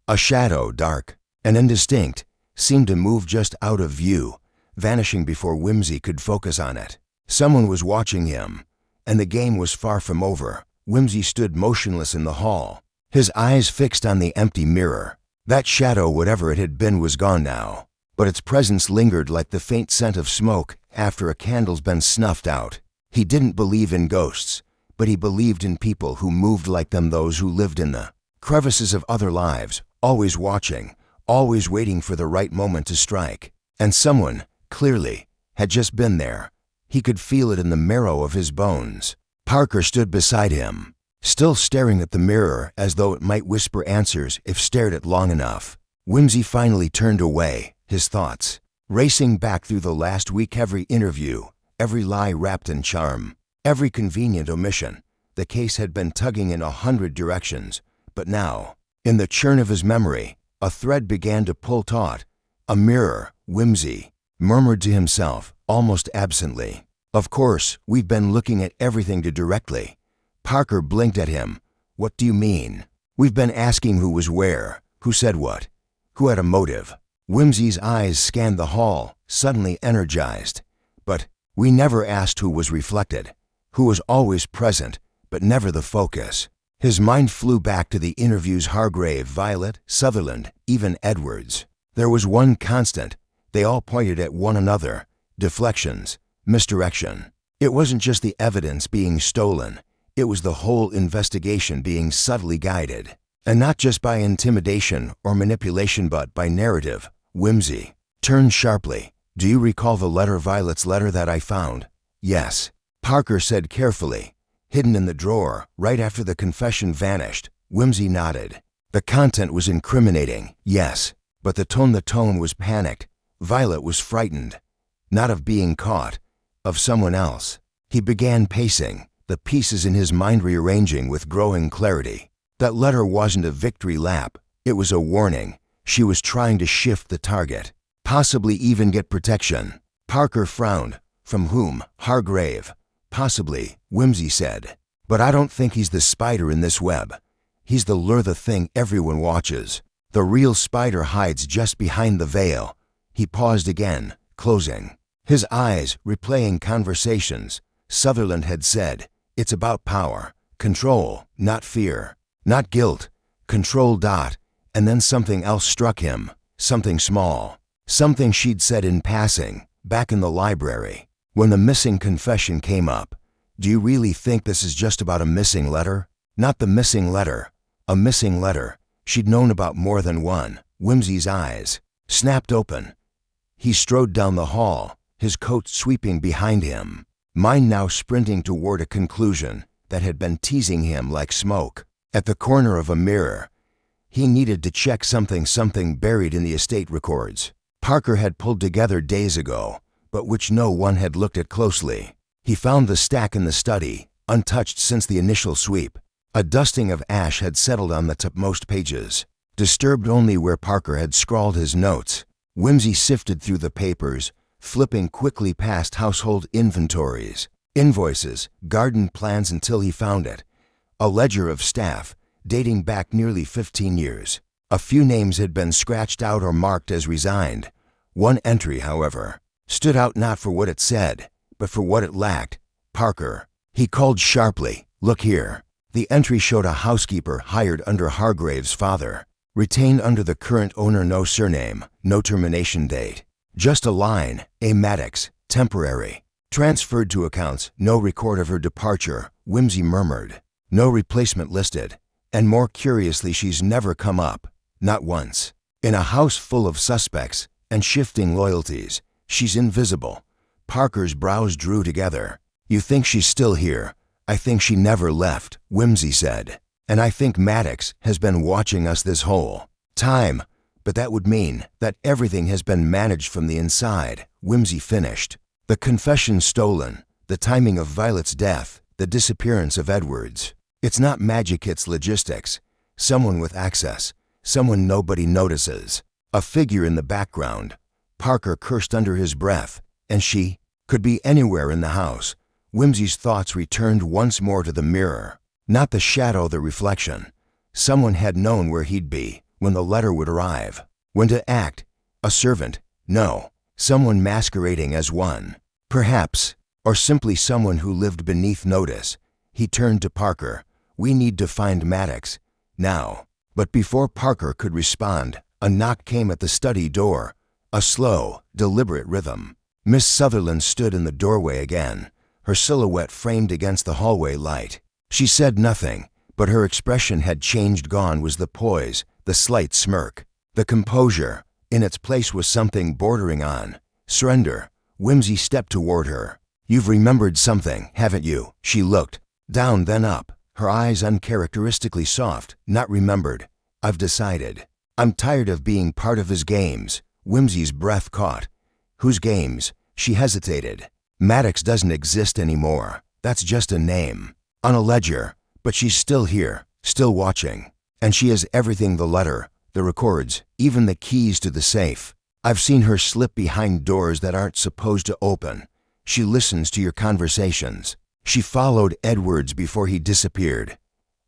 A shadow, dark and indistinct, seemed to move just out of view, vanishing before Whimsy could focus on it. Someone was watching him, and the game was far from over. Whimsy stood motionless in the hall, his eyes fixed on the empty mirror. That shadow, whatever it had been, was gone now, but its presence lingered like the faint scent of smoke after a candle's been snuffed out. He didn't believe in ghosts, but he believed in people who moved like them, those who lived in the crevices of other lives, always watching, always waiting for the right moment to strike. And someone, clearly, had just been there. He could feel it in the marrow of his bones. Parker stood beside him, still staring at the mirror as though it might whisper answers if stared at long enough. Whimsy finally turned away, his thoughts racing back through the last week. Every interview, every lie wrapped in charm, every convenient omission. The case had been tugging in 100 directions, but now, in the churn of his memory, a thread began to pull taut. "A mirror," Whimsy murmured to himself, almost absently. "Of course, we've been looking at everything too directly." Parker blinked at him. "What do you mean?" "We've been asking who was where, who said what, who had a motive." Whimsy's eyes scanned the hall, suddenly energized. "But we never asked who was reflected, who was always present, but never the focus." His mind flew back to the interviews: Hargrave, Violet, Sutherland, even Edwards. There was one constant. They all pointed at one another. Deflections, misdirection. It wasn't just the evidence being stolen. It was the whole investigation being subtly guided. And not just by intimidation or manipulation, but by narrative. Whimsy turned sharply. "Do you recall the letter, Violet's letter that I found?" "Yes," Parker said carefully. "Hidden in the drawer, right after the confession vanished." Whimsy nodded. "The content was incriminating, yes, but the tone was panicked. Violet was frightened, not of being caught, of someone else." He began pacing, the pieces in his mind rearranging with growing clarity. That letter wasn't a victory lap. It was a warning. She was trying to shift the target, possibly even get protection. Parker frowned. "From whom?" "Hargrave." "Possibly," Whimsy said. "But I don't think he's the spider in this web. He's the lure, the thing everyone watches. The real spider hides just behind the veil." He paused again, closing his eyes, replaying conversations. Sutherland had said, "It's about power, control, not fear, not guilt, control. And then something else struck him, something small, something she'd said in passing, back in the library, when the missing confession came up. "Do you really think this is just about a missing letter?" "Not the missing letter. A missing letter." She'd known about more than one. Whimsy's eyes snapped open. He strode down the hall, his coat sweeping behind him, mind now sprinting toward a conclusion that had been teasing him like smoke. At the corner of a mirror, he needed to check something buried in the estate records. Parker had pulled together days ago, but which no one had looked at closely. He found the stack in the study, untouched since the initial sweep. A dusting of ash had settled on the topmost pages, disturbed only where Parker had scrawled his notes. Whimsy sifted through the papers, flipping quickly past household inventories, invoices, garden plans, until he found it. A ledger of staff, dating back nearly 15 years. A few names had been scratched out or marked as resigned. One entry, however, stood out, not for what it said, but for what it lacked. "Parker." He called sharply, "Look here." The entry showed a housekeeper hired under Hargrave's father. Retained under the current owner, no surname, no termination date. Just a line, A. Maddox, temporary. Transferred to accounts, no record of her departure, Whimsy murmured. No replacement listed. And more curiously, she's never come up. Not once. In a house full of suspects and shifting loyalties, she's invisible. Parker's brows drew together. You think she's still here? I think she never left, Whimsy said. And I think Maddox has been watching us this whole time. But that would mean that everything has been managed from the inside, Whimsy finished. The confession stolen, the timing of Violet's death, the disappearance of Edwards. It's not magic, it's logistics. Someone with access, someone nobody notices. A figure in the background. Parker cursed under his breath, and she could be anywhere in the house. Whimsy's thoughts returned once more to the mirror. Not the shadow, the reflection. Someone had known where he'd be, when the letter would arrive. When to act. A servant. No. Someone masquerading as one. Perhaps. Or simply someone who lived beneath notice. He turned to Parker. We need to find Maddox. Now. But before Parker could respond, a knock came at the study door. A slow, deliberate rhythm. Miss Sutherland stood in the doorway again, her silhouette framed against the hallway light. She said nothing, but her expression had changed. Gone was the poise, the slight smirk. The composure. In its place was something bordering on surrender. Whimsy stepped toward her. You've remembered something, haven't you? She looked down, then up, her eyes uncharacteristically soft. Not remembered. I've decided. I'm tired of being part of his games. Whimsy's breath caught. Whose games? She hesitated. Maddox doesn't exist anymore. That's just a name. On a ledger. But she's still here, still watching. And she has everything, the letter, the records, even the keys to the safe. I've seen her slip behind doors that aren't supposed to open. She listens to your conversations. She followed Edwards before he disappeared.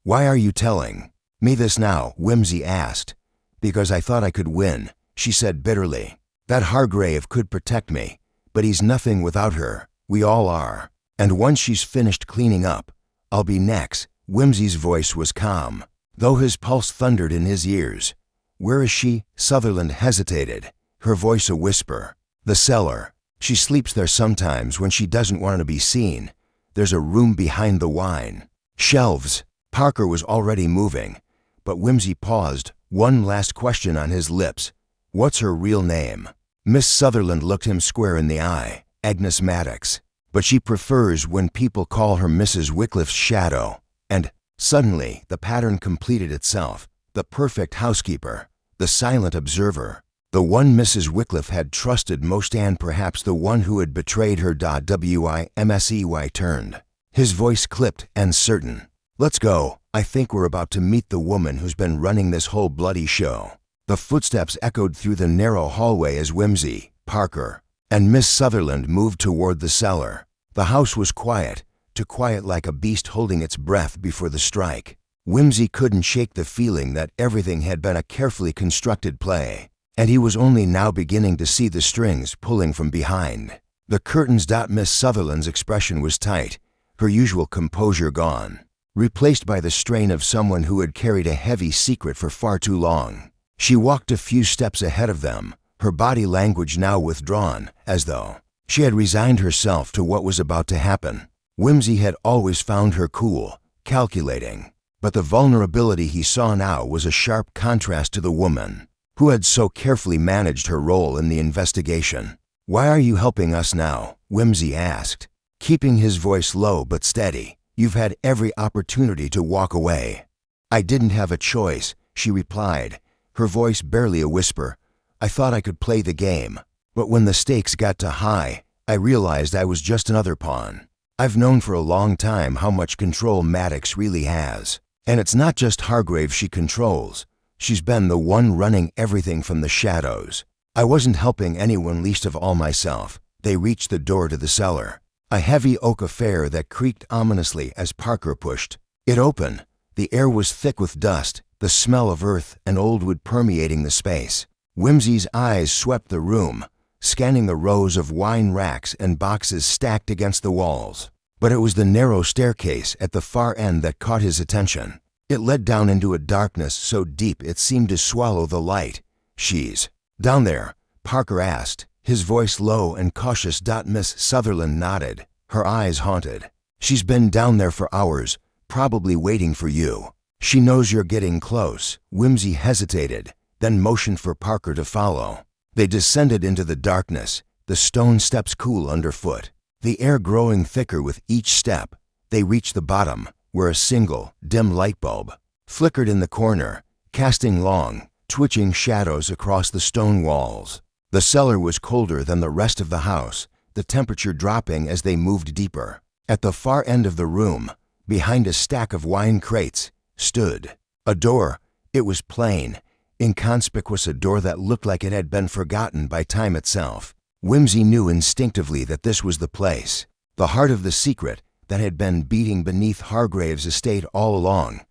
Why are you telling me this now? Whimsy asked. Because I thought I could win, she said bitterly. That Hargrave could protect me, but he's nothing without her. We all are. And once she's finished cleaning up, I'll be next. Whimsy's voice was calm, though his pulse thundered in his ears. Where is she? Sutherland hesitated, her voice a whisper. The cellar. She sleeps there sometimes when she doesn't want to be seen. There's a room behind the wine. Shelves. Parker was already moving, but Whimsy paused, one last question on his lips. What's her real name? Miss Sutherland looked him square in the eye. Agnes Maddox. But she prefers when people call her Mrs. Wycliffe's shadow. And, suddenly, the pattern completed itself. The perfect housekeeper. The silent observer. The one Mrs. Wycliffe had trusted most, and perhaps the one who had betrayed her. Wimsey turned. His voice clipped and certain. Let's go. I think we're about to meet the woman who's been running this whole bloody show. The footsteps echoed through the narrow hallway as Whimsy, Parker, and Miss Sutherland moved toward the cellar. The house was quiet, too quiet, like a beast holding its breath before the strike. Whimsy couldn't shake the feeling that everything had been a carefully constructed play, and he was only now beginning to see the strings pulling from behind. The curtains. Miss Sutherland's expression was tight, her usual composure gone, replaced by the strain of someone who had carried a heavy secret for far too long. She walked a few steps ahead of them, her body language now withdrawn, as though she had resigned herself to what was about to happen. Whimsy had always found her cool, calculating, but the vulnerability he saw now was a sharp contrast to the woman who had so carefully managed her role in the investigation. Why are you helping us now? Whimsy asked, keeping his voice low but steady. You've had every opportunity to walk away. I didn't have a choice, she replied, her voice barely a whisper. I thought I could play the game, but when the stakes got too high, I realized I was just another pawn. I've known for a long time how much control Maddox really has. And it's not just Hargrave she controls. She's been the one running everything from the shadows. I wasn't helping anyone, least of all myself. They reached the door to the cellar. A heavy oak affair that creaked ominously as Parker pushed it open. The air was thick with dust, the smell of earth and old wood permeating the space. Whimsy's eyes swept the room, scanning the rows of wine racks and boxes stacked against the walls. But it was the narrow staircase at the far end that caught his attention. It led down into a darkness so deep it seemed to swallow the light. "She's down there?" Parker asked, his voice low and cautious. Miss Sutherland nodded, her eyes haunted. "She's been down there for hours, probably waiting for you. She knows you're getting close." Whimsy hesitated, then motioned for Parker to follow. They descended into the darkness, the stone steps cool underfoot, the air growing thicker with each step. They reached the bottom, where a single, dim light bulb flickered in the corner, casting long, twitching shadows across the stone walls. The cellar was colder than the rest of the house, the temperature dropping as they moved deeper. At the far end of the room, behind a stack of wine crates, stood a door. It was plain, inconspicuous, a door that looked like it had been forgotten by time itself. Whimsy knew instinctively that this was the place, the heart of the secret that had been beating beneath Hargrave's estate all along.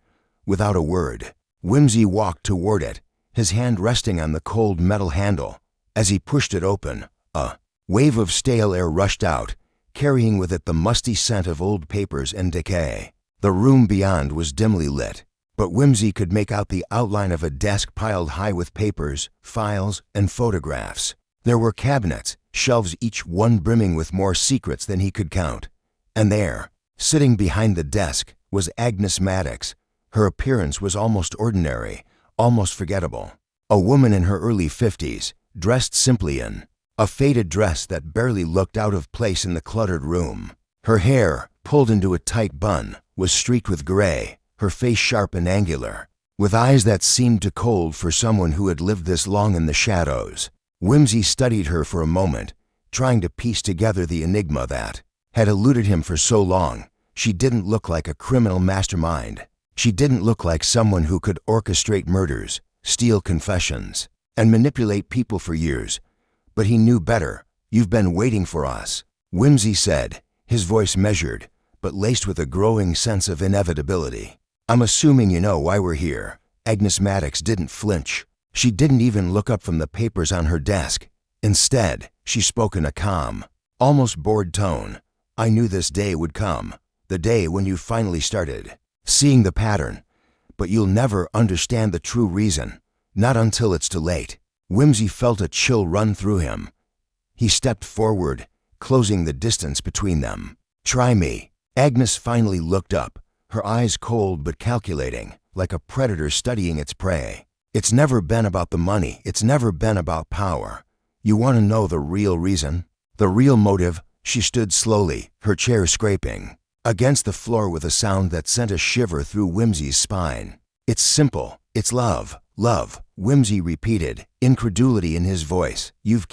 Without a word, Whimsy walked toward it, his hand resting on the cold metal handle. As he pushed it open, a wave of stale air rushed out, carrying with it the musty scent of old papers and decay. The room beyond was dimly lit, but Whimsy could make out the outline of a desk piled high with papers, files, and photographs. There were cabinets, shelves, each one brimming with more secrets than he could count. And there, sitting behind the desk, was Agnes Maddox. Her appearance was almost ordinary, almost forgettable. A woman in her early 50s, dressed simply in a faded dress that barely looked out of place in the cluttered room. Her hair, pulled into a tight bun, was streaked with gray, her face sharp and angular, with eyes that seemed too cold for someone who had lived this long in the shadows. Whimsy studied her for a moment, trying to piece together the enigma that had eluded him for so long. She didn't look like a criminal mastermind. She didn't look like someone who could orchestrate murders, steal confessions, and manipulate people for years. But he knew better. "You've been waiting for us," Whimsy said, his voice measured, but laced with a growing sense of inevitability. "I'm assuming you know why we're here." Agnes Maddox didn't flinch. She didn't even look up from the papers on her desk. Instead, she spoke in a calm, almost bored tone. "I knew this day would come, the day when you finally started seeing the pattern. But you'll never understand the true reason, not until it's too late." Whimsy felt a chill run through him. He stepped forward, closing the distance between them. "Try me." Agnes finally looked up, her eyes cold but calculating, like a predator studying its prey. "It's never been about the money. It's never been about power. You want to know the real reason? The real motive?" She stood slowly, her chair scraping against the floor with a sound that sent a shiver through Whimsy's spine. "It's simple. It's love. Love," Whimsy repeated, incredulity in his voice. You've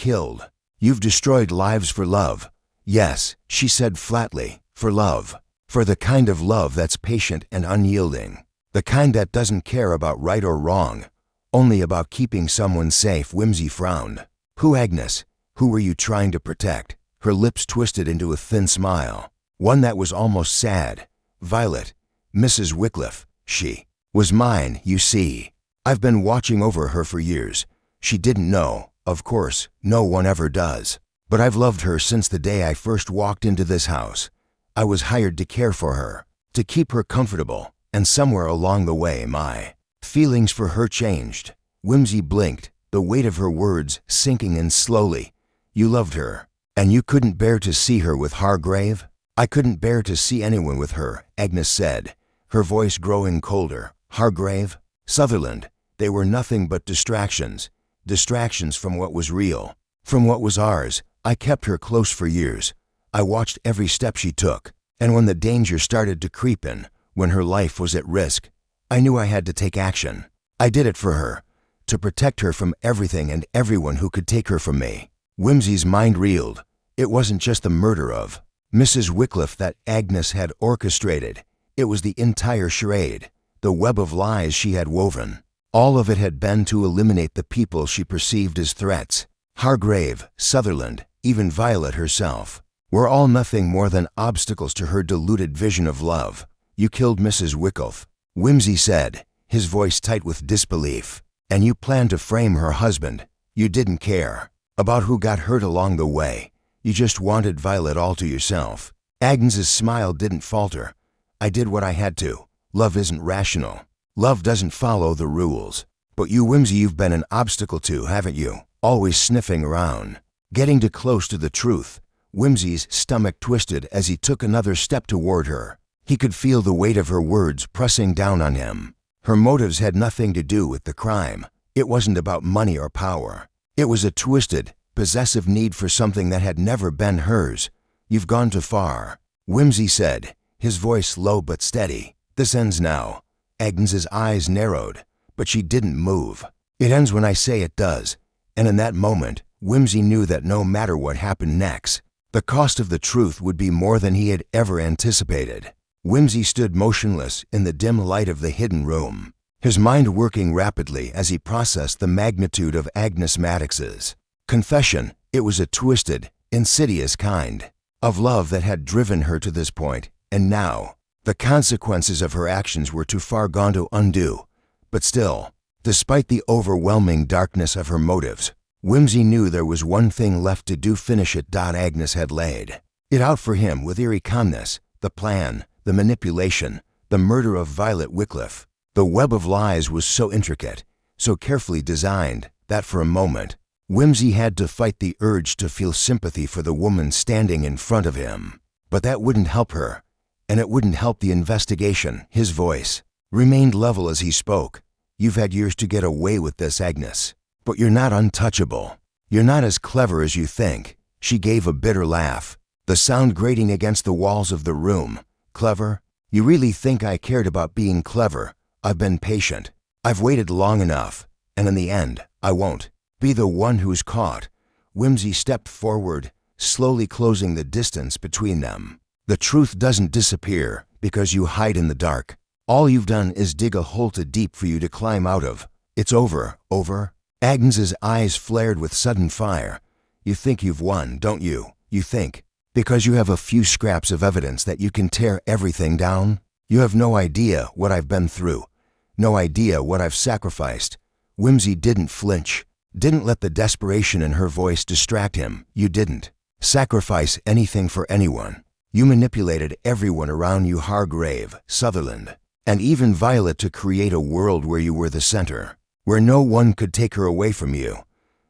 destroyed lives for love." "Yes," she said flatly, "for love. For the kind of love that's patient and unyielding. The kind that doesn't care about right or wrong, only about keeping someone safe." Whimsy frowned. "Who, Agnes? Who were you trying to protect?" Her lips twisted into a thin smile, one that was almost sad. "Violet, Mrs. Wycliffe. She was mine, you see. I've been watching over her for years. She didn't know, of course, no one ever does. But I've loved her since the day I first walked into this house. I was hired to care for her, to keep her comfortable, and somewhere along the way my feelings for her changed." Whimsy blinked, the weight of her words sinking in slowly. "You loved her, and you couldn't bear to see her with Hargrave?" "I couldn't bear to see anyone with her," Agnes said, her voice growing colder. "Hargrave, Sutherland, they were nothing but distractions. Distractions from what was real, from what was ours. I kept her close for years. I watched every step she took, and when the danger started to creep in, when her life was at risk, I knew I had to take action. I did it for her, to protect her from everything and everyone who could take her from me." Whimsy's mind reeled. It wasn't just the murder of Mrs. Wycliffe that Agnes had orchestrated. It was the entire charade, the web of lies she had woven. All of it had been to eliminate the people she perceived as threats. Hargrave, Sutherland, even Violet herself, were all nothing more than obstacles to her deluded vision of love. "You killed Mrs. Wycliffe," Whimsy said, his voice tight with disbelief. "And you planned to frame her husband. You didn't care about who got hurt along the way. You just wanted Violet all to yourself." Agnes's smile didn't falter. "I did what I had to. Love isn't rational. Love doesn't follow the rules. But you, Whimsy, you've been an obstacle to, haven't you? Always sniffing around. Getting too close to the truth. Whimsy's stomach twisted as he took another step toward her. He could feel the weight of her words pressing down on him. Her motives had nothing to do with the crime. It wasn't about money or power. It was a twisted, possessive need for something that had never been hers. You've gone too far, Whimsy said, his voice low but steady. This ends now. Agnes's eyes narrowed, but she didn't move. It ends when I say it does. And in that moment, Whimsy knew that no matter what happened next, the cost of the truth would be more than he had ever anticipated. Whimsy stood motionless in the dim light of the hidden room, his mind working rapidly as he processed the magnitude of Agnes Maddox's confession. It was a twisted, insidious kind of love that had driven her to this point, and now, the consequences of her actions were too far gone to undo. But still, despite the overwhelming darkness of her motives, Whimsy knew there was one thing left to do: finish it. Agnes had laid it out for him with eerie calmness, the plan, the manipulation, the murder of Violet Wycliffe. The web of lies was so intricate, so carefully designed, that for a moment, Whimsy had to fight the urge to feel sympathy for the woman standing in front of him. But that wouldn't help her, and it wouldn't help the investigation. His voice remained level as he spoke. You've had years to get away with this, Agnes, but you're not untouchable. You're not as clever as you think. She gave a bitter laugh, the sound grating against the walls of the room. Clever? You really think I cared about being clever? I've been patient. I've waited long enough, and in the end, I won't be the one who's caught. Whimsy stepped forward, slowly closing the distance between them. The truth doesn't disappear because you hide in the dark. All you've done is dig a hole too deep for you to climb out of. It's over. Over? Agnes's eyes flared with sudden fire. You think you've won, don't you? You think, because you have a few scraps of evidence, that you can tear everything down? You have no idea what I've been through. No idea what I've sacrificed. Whimsy didn't flinch, didn't let the desperation in her voice distract him. You didn't sacrifice anything for anyone. You manipulated everyone around you, Hargrave, Sutherland, and even Violet, to create a world where you were the center, where no one could take her away from you.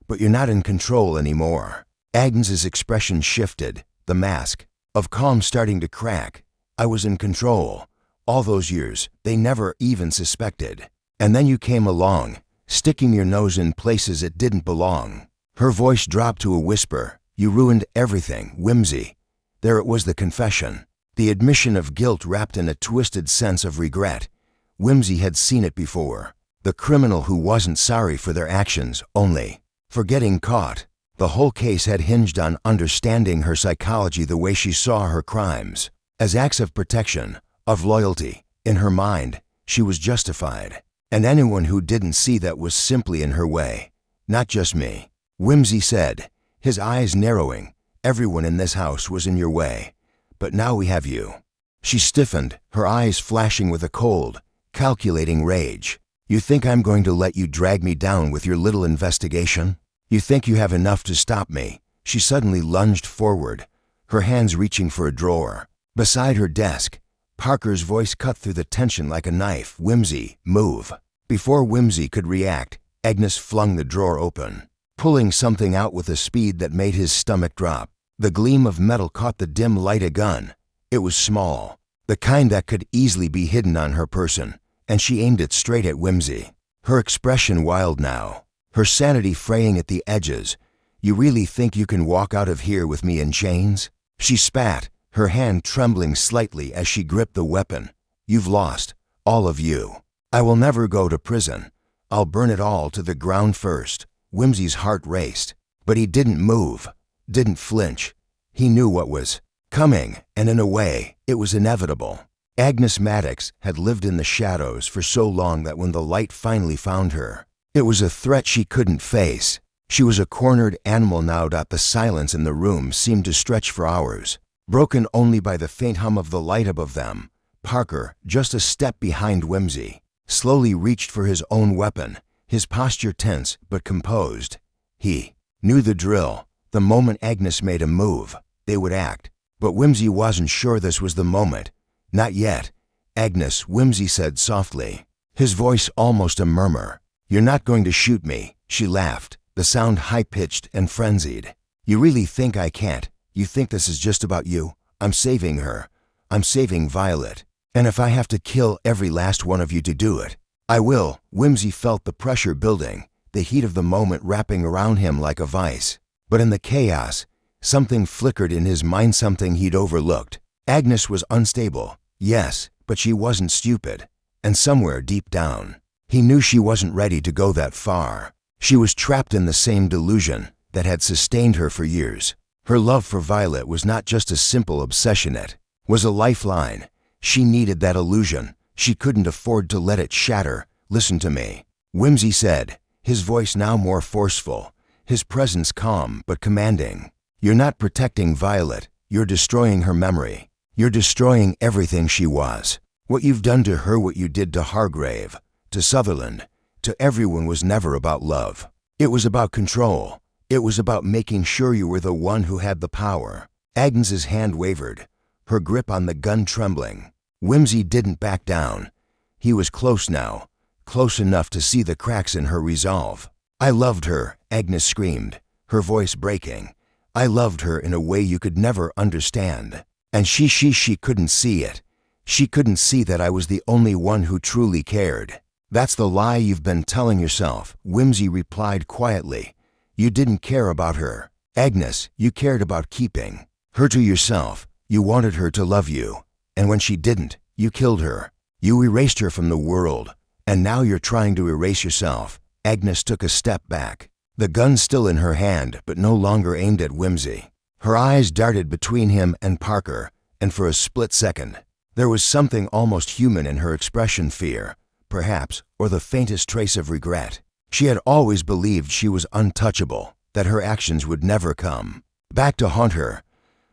But you're not in control anymore. Agnes's expression shifted, the mask of calm starting to crack. I was in control. All those years, they never even suspected. And then you came along, sticking your nose in places it didn't belong. Her voice dropped to a whisper. You ruined everything, Whimsy. There it was, the confession, the admission of guilt wrapped in a twisted sense of regret. Whimsy had seen it before. The criminal who wasn't sorry for their actions, only for getting caught. The whole case had hinged on understanding her psychology the way she saw her crimes, as acts of protection, of loyalty. In her mind, she was justified, and anyone who didn't see that was simply in her way. Not just me, Whimsy said, his eyes narrowing. Everyone in this house was in your way, but now we have you. She stiffened, her eyes flashing with a cold, calculating rage. You think I'm going to let you drag me down with your little investigation? You think you have enough to stop me? She suddenly lunged forward, her hands reaching for a drawer. Beside her desk, Parker's voice cut through the tension like a knife. Whimsy, move. Before Whimsy could react, Agnes flung the drawer open, pulling something out with a speed that made his stomach drop. The gleam of metal caught the dim light. A gun. It was small, the kind that could easily be hidden on her person, and she aimed it straight at Whimsy. Her expression wild now, her sanity fraying at the edges. You really think you can walk out of here with me in chains? She spat, her hand trembling slightly as she gripped the weapon. You've lost, all of you. I will never go to prison. I'll burn it all to the ground first. Whimsy's heart raced, but he didn't move, didn't flinch. He knew what was coming, and in a way, it was inevitable. Agnes Maddox had lived in the shadows for so long that when the light finally found her, it was a threat she couldn't face. She was a cornered animal now. The silence in the room seemed to stretch for hours, broken only by the faint hum of the light above them. Parker, just a step behind Whimsy, slowly reached for his own weapon, his posture tense but composed. He knew the drill. The moment Agnes made a move, they would act. But Whimsy wasn't sure this was the moment. Not yet. Agnes, Whimsy said softly, his voice almost a murmur. "You're not going to shoot me," she laughed, the sound high-pitched and frenzied. "You really think I can't? You think this is just about you? I'm saving her. I'm saving Violet. And if I have to kill every last one of you to do it, I will." Whimsy felt the pressure building, the heat of the moment wrapping around him like a vice. But in the chaos, something flickered in his mind, something he'd overlooked. Agnes was unstable, yes, but she wasn't stupid. And somewhere deep down, he knew she wasn't ready to go that far. She was trapped in the same delusion that had sustained her for years. Her love for Violet was not just a simple obsession, it was a lifeline. She needed that illusion. She couldn't afford to let it shatter. "Listen to me," Whimsy said, his voice now more forceful, his presence calm but commanding. "You're not protecting Violet. You're destroying her memory. You're destroying everything she was. What you've done to her, what you did to Hargrave, to Sutherland, to everyone was never about love. It was about control. It was about making sure you were the one who had the power." Agnes's hand wavered, her grip on the gun trembling. Whimsy didn't back down. He was close now, close enough to see the cracks in her resolve. "I loved her," Agnes screamed, her voice breaking. "I loved her in a way you could never understand. And she couldn't see it. She couldn't see that I was the only one who truly cared." "That's the lie you've been telling yourself," Whimsy replied quietly. "You didn't care about her, Agnes. You cared about keeping her to yourself. You wanted her to love you. And when she didn't, you killed her. You erased her from the world. And now you're trying to erase yourself." Agnes took a step back, the gun still in her hand but no longer aimed at Whimsy. Her eyes darted between him and Parker, and for a split second, there was something almost human in her expression, fear, perhaps, or the faintest trace of regret. She had always believed she was untouchable, that her actions would never come back to haunt her.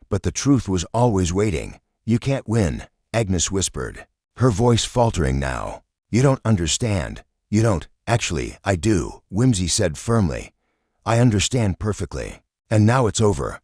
But the truth was always waiting. "You can't win," Agnes whispered, her voice faltering now. "You don't understand. You don't." "Actually, I do," Whimsy said firmly. "I understand perfectly. And now it's over."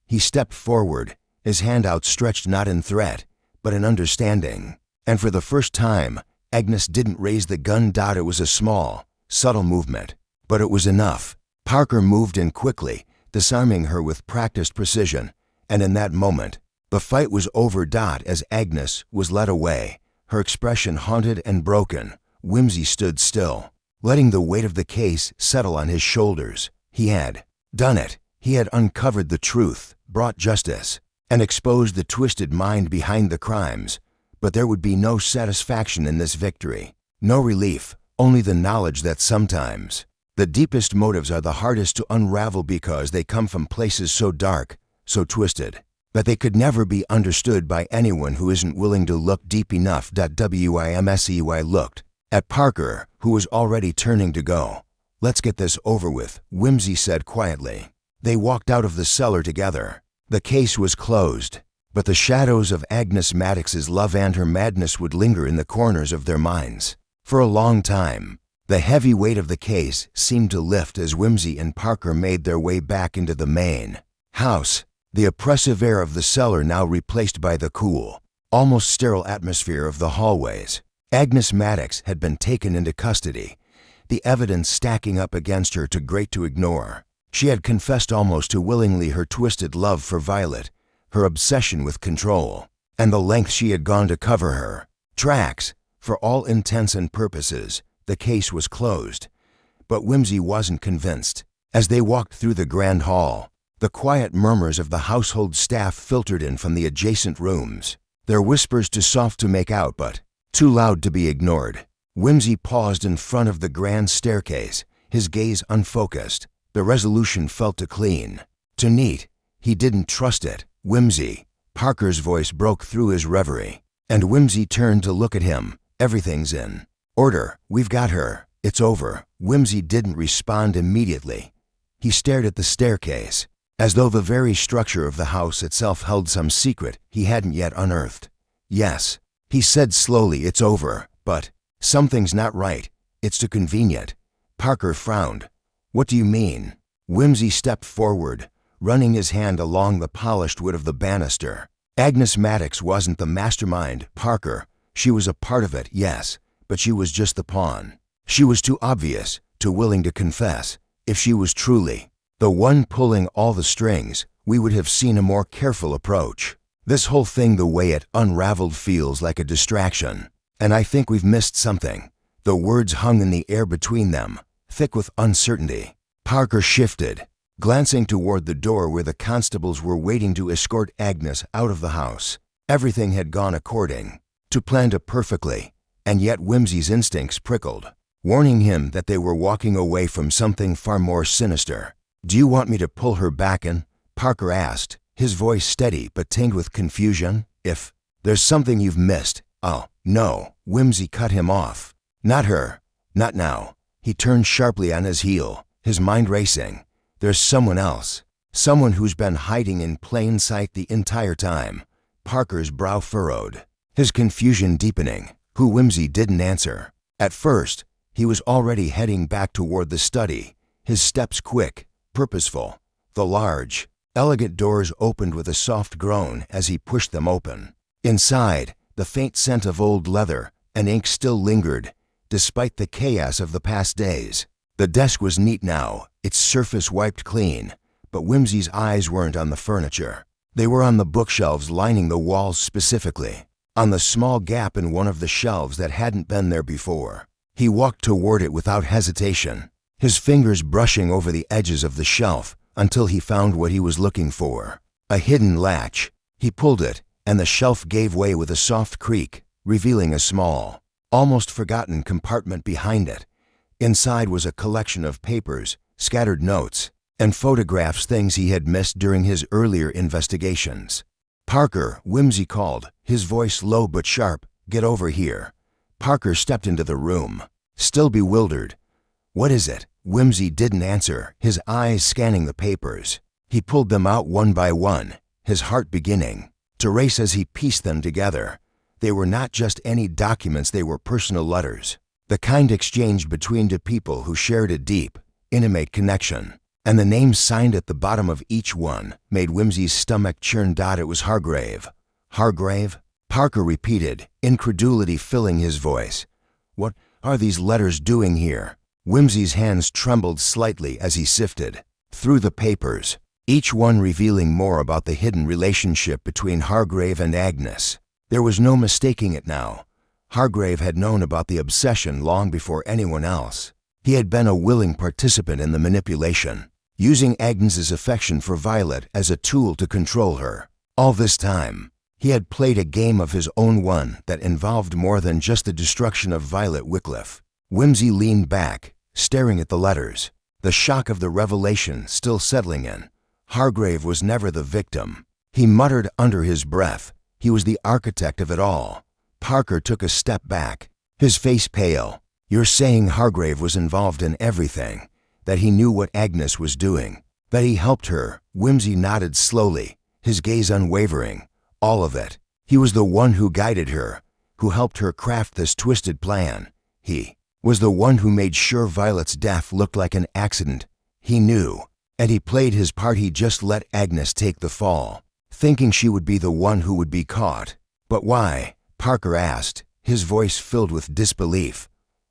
He stepped forward, his hand outstretched not in threat, but in understanding. And for the first time, Agnes didn't raise the gun. It was a small, subtle movement, but it was enough. Parker moved in quickly, disarming her with practiced precision. And in that moment, the fight was over. As Agnes was led away, her expression haunted and broken, Whimsy stood still, letting the weight of the case settle on his shoulders. He had done it. He had uncovered the truth, brought justice, and exposed the twisted mind behind the crimes. But there would be no satisfaction in this victory, no relief, only the knowledge that sometimes the deepest motives are the hardest to unravel because they come from places so dark, so twisted, that they could never be understood by anyone who isn't willing to look deep enough. Whimsy looked at Parker, who was already turning to go. "Let's get this over with," Whimsy said quietly. They walked out of the cellar together. The case was closed, but the shadows of Agnes Maddox's love and her madness would linger in the corners of their minds. For a long time, the heavy weight of the case seemed to lift as Whimsy and Parker made their way back into the main house, the oppressive air of the cellar now replaced by the cool, almost sterile atmosphere of the hallways. Agnes Maddox had been taken into custody, the evidence stacking up against her too great to ignore. She had confessed almost too willingly her twisted love for Violet, her obsession with control, and the lengths she had gone to cover her tracks. For all intents and purposes, the case was closed. But Whimsy wasn't convinced. As they walked through the grand hall, the quiet murmurs of the household staff filtered in from the adjacent rooms, their whispers too soft to make out but too loud to be ignored. Whimsy paused in front of the grand staircase, his gaze unfocused. The resolution felt too clean, too neat. He didn't trust it. "Whimsy," Parker's voice broke through his reverie, and Whimsy turned to look at him. "Everything's in order. We've got her. It's over." Whimsy didn't respond immediately. He stared at the staircase, as though the very structure of the house itself held some secret he hadn't yet unearthed. "Yes," he said slowly, "it's over, but something's not right. It's too convenient." Parker frowned. "What do you mean?" Whimsy stepped forward, running his hand along the polished wood of the banister. "Agnes Maddox wasn't the mastermind, Parker. She was a part of it, yes, but she was just the pawn. She was too obvious, too willing to confess. If she was truly the one pulling all the strings, we would have seen a more careful approach. This whole thing, the way it unraveled, feels like a distraction. And I think we've missed something. The words hung in the air between them, thick with uncertainty. Parker shifted, glancing toward the door where the constables were waiting to escort Agnes out of the house. Everything had gone according to plan perfectly, and yet Whimsy's instincts prickled, warning him that they were walking away from something far more sinister. "Do you want me to pull her back in?" Parker asked, his voice steady but tinged with confusion. "If there's something you've missed." "Oh, no," Whimsy cut him off. "Not her. Not now." He turned sharply on his heel, his mind racing. "There's someone else. Someone who's been hiding in plain sight the entire time." Parker's brow furrowed, his confusion deepening. Who? Whimsy didn't answer. At first, he was already heading back toward the study, his steps quick, purposeful. The large, elegant doors opened with a soft groan as he pushed them open. Inside, the faint scent of old leather and ink still lingered, despite the chaos of the past days. The desk was neat now, its surface wiped clean, but Whimsy's eyes weren't on the furniture. They were on the bookshelves lining the walls, specifically on the small gap in one of the shelves that hadn't been there before. He walked toward it without hesitation, his fingers brushing over the edges of the shelf until he found what he was looking for, a hidden latch. He pulled it, and the shelf gave way with a soft creak, revealing a small, almost forgotten compartment behind it. Inside was a collection of papers, scattered notes, and photographs, things he had missed during his earlier investigations. "Parker," Whimsy called, his voice low but sharp. "Get over here." Parker stepped into the room, still bewildered. "What is it?" Whimsy didn't answer, his eyes scanning the papers. He pulled them out one by one, his heart beginning to race as he pieced them together. They were not just any documents, they were personal letters, the kind exchanged between two people who shared a deep, intimate connection. And the names signed at the bottom of each one made Whimsy's stomach churn. It was Hargrave. "Hargrave?" Parker repeated, incredulity filling his voice. "What are these letters doing here?" Whimsy's hands trembled slightly as he sifted through the papers, each one revealing more about the hidden relationship between Hargrave and Agnes. There was no mistaking it now. Hargrave had known about the obsession long before anyone else. He had been a willing participant in the manipulation, using Agnes's affection for Violet as a tool to control her. All this time, he had played a game of his own, one that involved more than just the destruction of Violet Wycliffe. Whimsy leaned back, staring at the letters, the shock of the revelation still settling in. Hargrave was never the victim. He muttered under his breath. He was the architect of it all. Parker took a step back, his face pale. "You're saying Hargrave was involved in everything? That he knew what Agnes was doing? That he helped her?" Whimsy nodded slowly, his gaze unwavering. "All of it. He was the one who guided her, who helped her craft this twisted plan. He was the one who made sure Violet's death looked like an accident. He knew, and he played his part. He just let Agnes take the fall, thinking she would be the one who would be caught." "But why?" Parker asked, his voice filled with disbelief.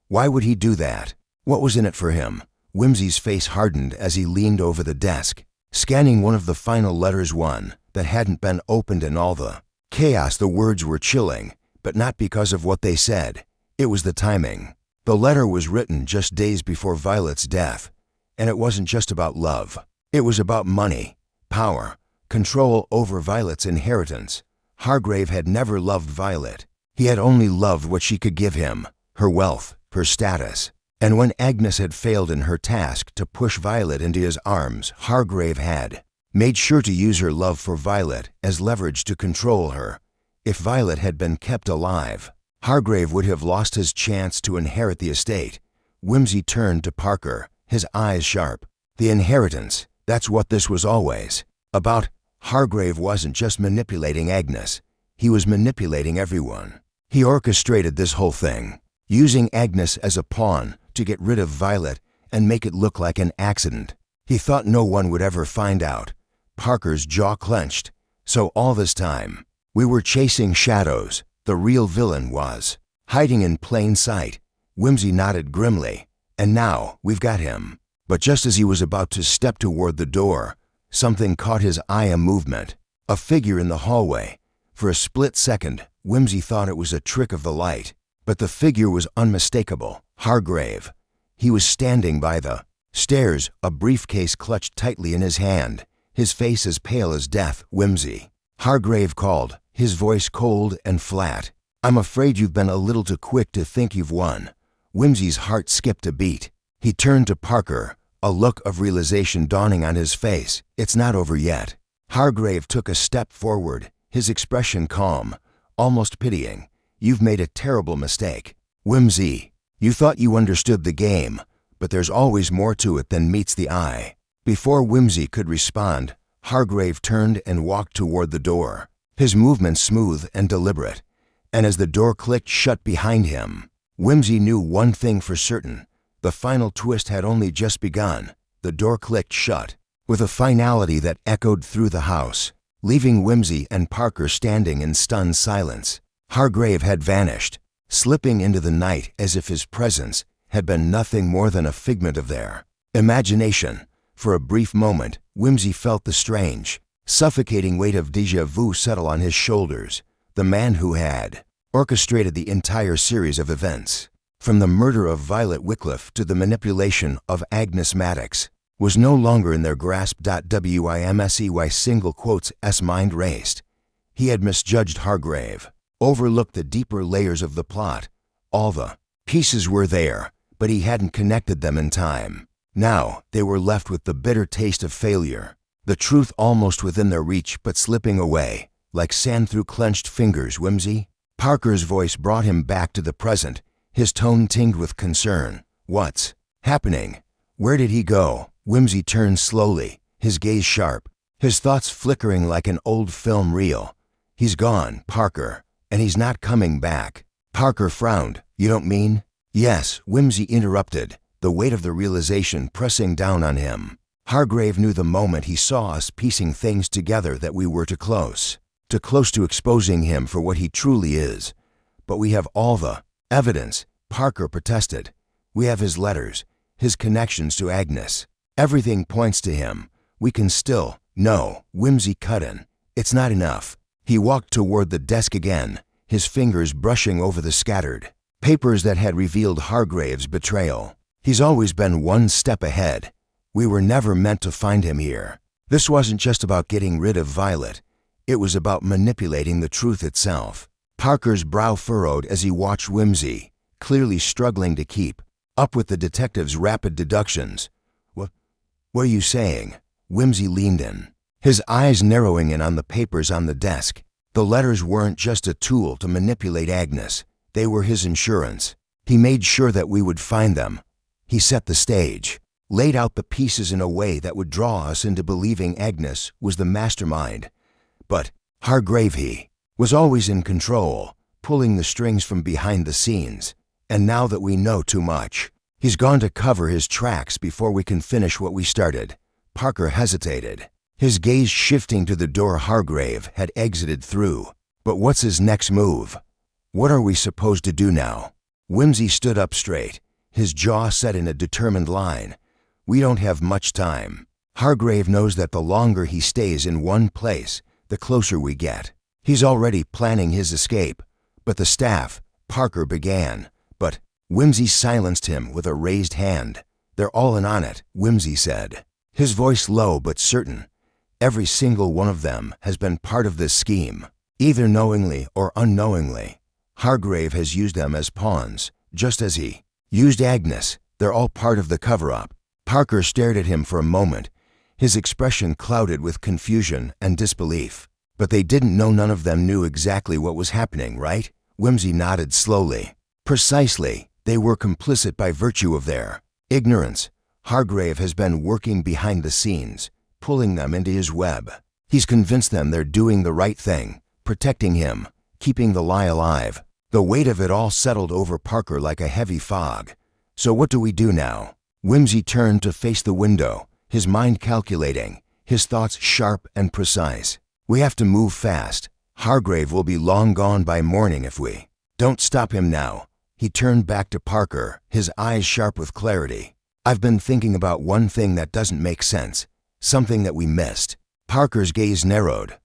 "Why would he do that? What was in it for him?" Whimsy's face hardened as he leaned over the desk, scanning one of the final letters, one that hadn't been opened. In all the chaos, the words were chilling, but not because of what they said. It was the timing. The letter was written just days before Violet's death, and it wasn't just about love. It was about money, power, control over Violet's inheritance. Hargrave had never loved Violet. He had only loved what she could give him, her wealth, her status. And when Agnes had failed in her task to push Violet into his arms, Hargrave had made sure to use her love for Violet as leverage to control her. If Violet had been kept alive, Hargrave would have lost his chance to inherit the estate. Whimsy turned to Parker, his eyes sharp. "The inheritance, that's what this was always about." Hargrave wasn't just manipulating Agnes. He was manipulating everyone. He orchestrated this whole thing, using Agnes as a pawn to get rid of Violet and make it look like an accident. He thought no one would ever find out. Parker's jaw clenched. "So all this time, we were chasing shadows. The real villain was hiding in plain sight. Whimsy nodded grimly. And now, we've got him. But just as he was about to step toward the door, something caught his eye, a movement. A figure in the hallway. For a split second, Whimsy thought it was a trick of the light. But the figure was unmistakable. Hargrave. He was standing by the stairs, a briefcase clutched tightly in his hand, his face as pale as death. "Whimsy," Hargrave called, his voice cold and flat. "I'm afraid you've been a little too quick to think you've won." Whimsy's heart skipped a beat. He turned to Parker, a look of realization dawning on his face. "It's not over yet." Hargrave took a step forward, his expression calm, almost pitying. "You've made a terrible mistake. Whimsy, you thought you understood the game, but there's always more to it than meets the eye." Before Whimsy could respond, Hargrave turned and walked toward the door, his movements smooth and deliberate. And as the door clicked shut behind him, Whimsy knew one thing for certain. The final twist had only just begun. The door clicked shut, with a finality that echoed through the house, leaving Whimsy and Parker standing in stunned silence. Hargrave had vanished, slipping into the night as if his presence had been nothing more than a figment of their imagination. For a brief moment, Whimsy felt the strange, suffocating weight of déjà vu settle on his shoulders. The man who had orchestrated the entire series of events, from the murder of Violet Wycliffe to the manipulation of Agnes Maddox, was no longer in their grasp. Whimsey single quotes S mind raced. He had misjudged Hargrave, overlooked the deeper layers of the plot. All the pieces were there, but he hadn't connected them in time. Now they were left with the bitter taste of failure, the truth almost within their reach but slipping away, like sand through clenched fingers. "Whimsy?" Parker's voice brought him back to the present, his tone tinged with concern. "What's happening? Where did he go?" Whimsy turned slowly, his gaze sharp, his thoughts flickering like an old film reel. "He's gone, Parker, and he's not coming back." Parker frowned. "You don't mean?" "Yes," Whimsy interrupted, the weight of the realization pressing down on him. "Hargrave knew the moment he saw us piecing things together that we were too close to exposing him for what he truly is. But we have all the evidence," Parker protested. "We have his letters, his connections to Agnes. Everything points to him. We can still—" "No," Whimsy cut in. "It's not enough." He walked toward the desk again, his fingers brushing over the scattered papers that had revealed Hargrave's betrayal. "He's always been one step ahead. We were never meant to find him here. This wasn't just about getting rid of Violet. It was about manipulating the truth itself." Parker's brow furrowed as he watched Whimsy, clearly struggling to keep up with the detective's rapid deductions. What are you saying?" Whimsy leaned in, his eyes narrowing in on the papers on the desk. The letters weren't just a tool to manipulate Agnes. They were his insurance. He made sure that we would find them. He set the stage, laid out the pieces in a way that would draw us into believing Agnes was the mastermind. But Hargrave, he was always in control, pulling the strings from behind the scenes. And now that we know too much, he's gone to cover his tracks before we can finish what we started. Parker hesitated, his gaze shifting to the door Hargrave had exited through. "But what's his next move? What are we supposed to do now?" Whimsy stood up straight, his jaw set in a determined line. "We don't have much time. Hargrave knows that the longer he stays in one place, the closer we get. He's already planning his escape." "But the staff," Parker began. But Whimsy silenced him with a raised hand. "They're all in on it," Whimsy said, his voice low but certain. "Every single one of them has been part of this scheme, either knowingly or unknowingly. Hargrave has used them as pawns, just as he used Agnes. They're all part of the cover-up." Parker stared at him for a moment, his expression clouded with confusion and disbelief. "But they didn't know, none of them knew exactly what was happening, right?" Whimsy nodded slowly. "Precisely. They were complicit by virtue of their ignorance. Hargrave has been working behind the scenes, pulling them into his web. He's convinced them they're doing the right thing, protecting him, keeping the lie alive." The weight of it all settled over Parker like a heavy fog. "So what do we do now?" Whimsy turned to face the window, his mind calculating, his thoughts sharp and precise. "We have to move fast. Hargrave will be long gone by morning if we Don't stop him now." He turned back to Parker, his eyes sharp with clarity. "I've been thinking about one thing that doesn't make sense. Something that we missed." Parker's gaze narrowed.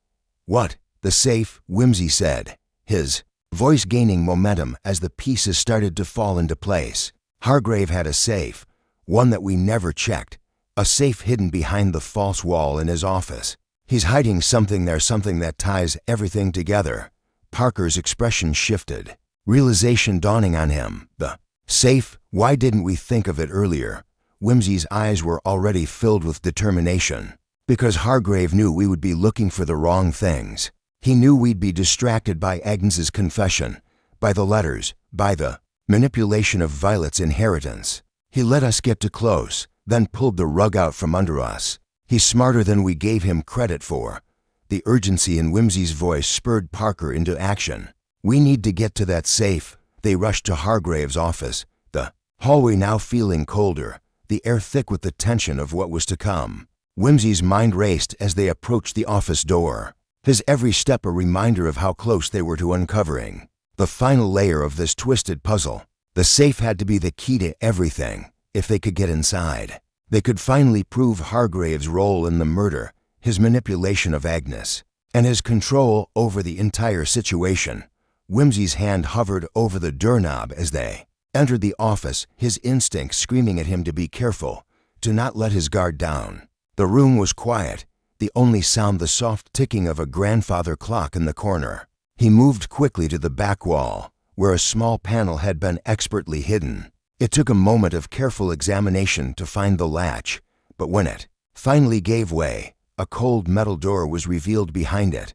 "What?" "The safe," Whimsy said, his voice gaining momentum as the pieces started to fall into place. "Hargrave had a safe, one that we never checked, a safe hidden behind the false wall in his office. He's hiding something there, something that ties everything together." Parker's expression shifted, realization dawning on him. "The safe? Why didn't we think of it earlier?" Whimsy's eyes were already filled with determination. "Because Hargrave knew we would be looking for the wrong things. He knew we'd be distracted by Agnes's confession, by the letters, by the manipulation of Violet's inheritance. He let us get too close, then pulled the rug out from under us. He's smarter than we gave him credit for." The urgency in Whimsy's voice spurred Parker into action. "We need to get to that safe." They rushed to Hargrave's office, the hallway now feeling colder, the air thick with the tension of what was to come. Whimsy's mind raced as they approached the office door, his every step a reminder of how close they were to uncovering the final layer of this twisted puzzle. The safe had to be the key to everything. If they could get inside, they could finally prove Hargrave's role in the murder, his manipulation of Agnes, and his control over the entire situation. Whimsy's hand hovered over the doorknob as they entered the office, his instincts screaming at him to be careful, to not let his guard down. The room was quiet, the only sound the soft ticking of a grandfather clock in the corner. He moved quickly to the back wall, where a small panel had been expertly hidden. It took a moment of careful examination to find the latch, but when it finally gave way, a cold metal door was revealed behind it.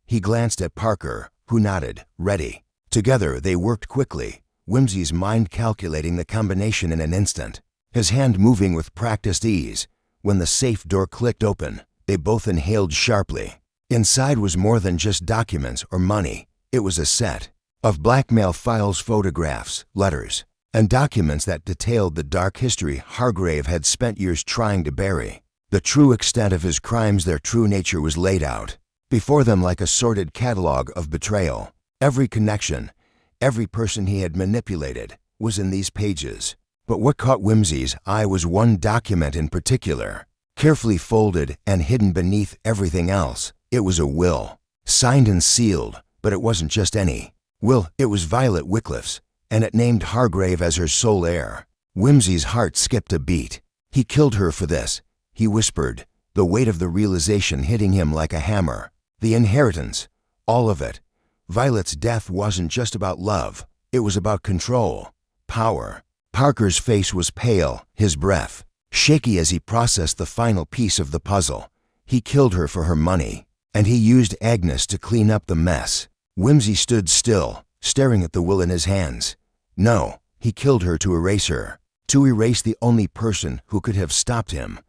He glanced at Parker, who nodded, ready. Together they worked quickly, Whimsy's mind calculating the combination in an instant, his hand moving with practiced ease. When the safe door clicked open, they both inhaled sharply. Inside was more than just documents or money. It was a set of blackmail files, photographs, letters, and documents that detailed the dark history Hargrave had spent years trying to bury. The true extent of his crimes, their true nature, was laid out before them like a sordid catalog of betrayal. Every connection, every person he had manipulated, was in these pages. But what caught Whimsy's eye was one document in particular, carefully folded and hidden beneath everything else. It was a will, signed and sealed, but it wasn't just any will. It was Violet Wycliffe's, and it named Hargrave as her sole heir. Whimsy's heart skipped a beat. "He killed her for this," he whispered, the weight of the realization hitting him like a hammer. The inheritance, all of it. Violet's death wasn't just about love. It was about control, power. Parker's face was pale, his breath shaky as he processed the final piece of the puzzle. He killed her for her money, and he used Agnes to clean up the mess. Whimsy stood still, staring at the will in his hands. No, he killed her to erase her, to erase the only person who could have stopped him.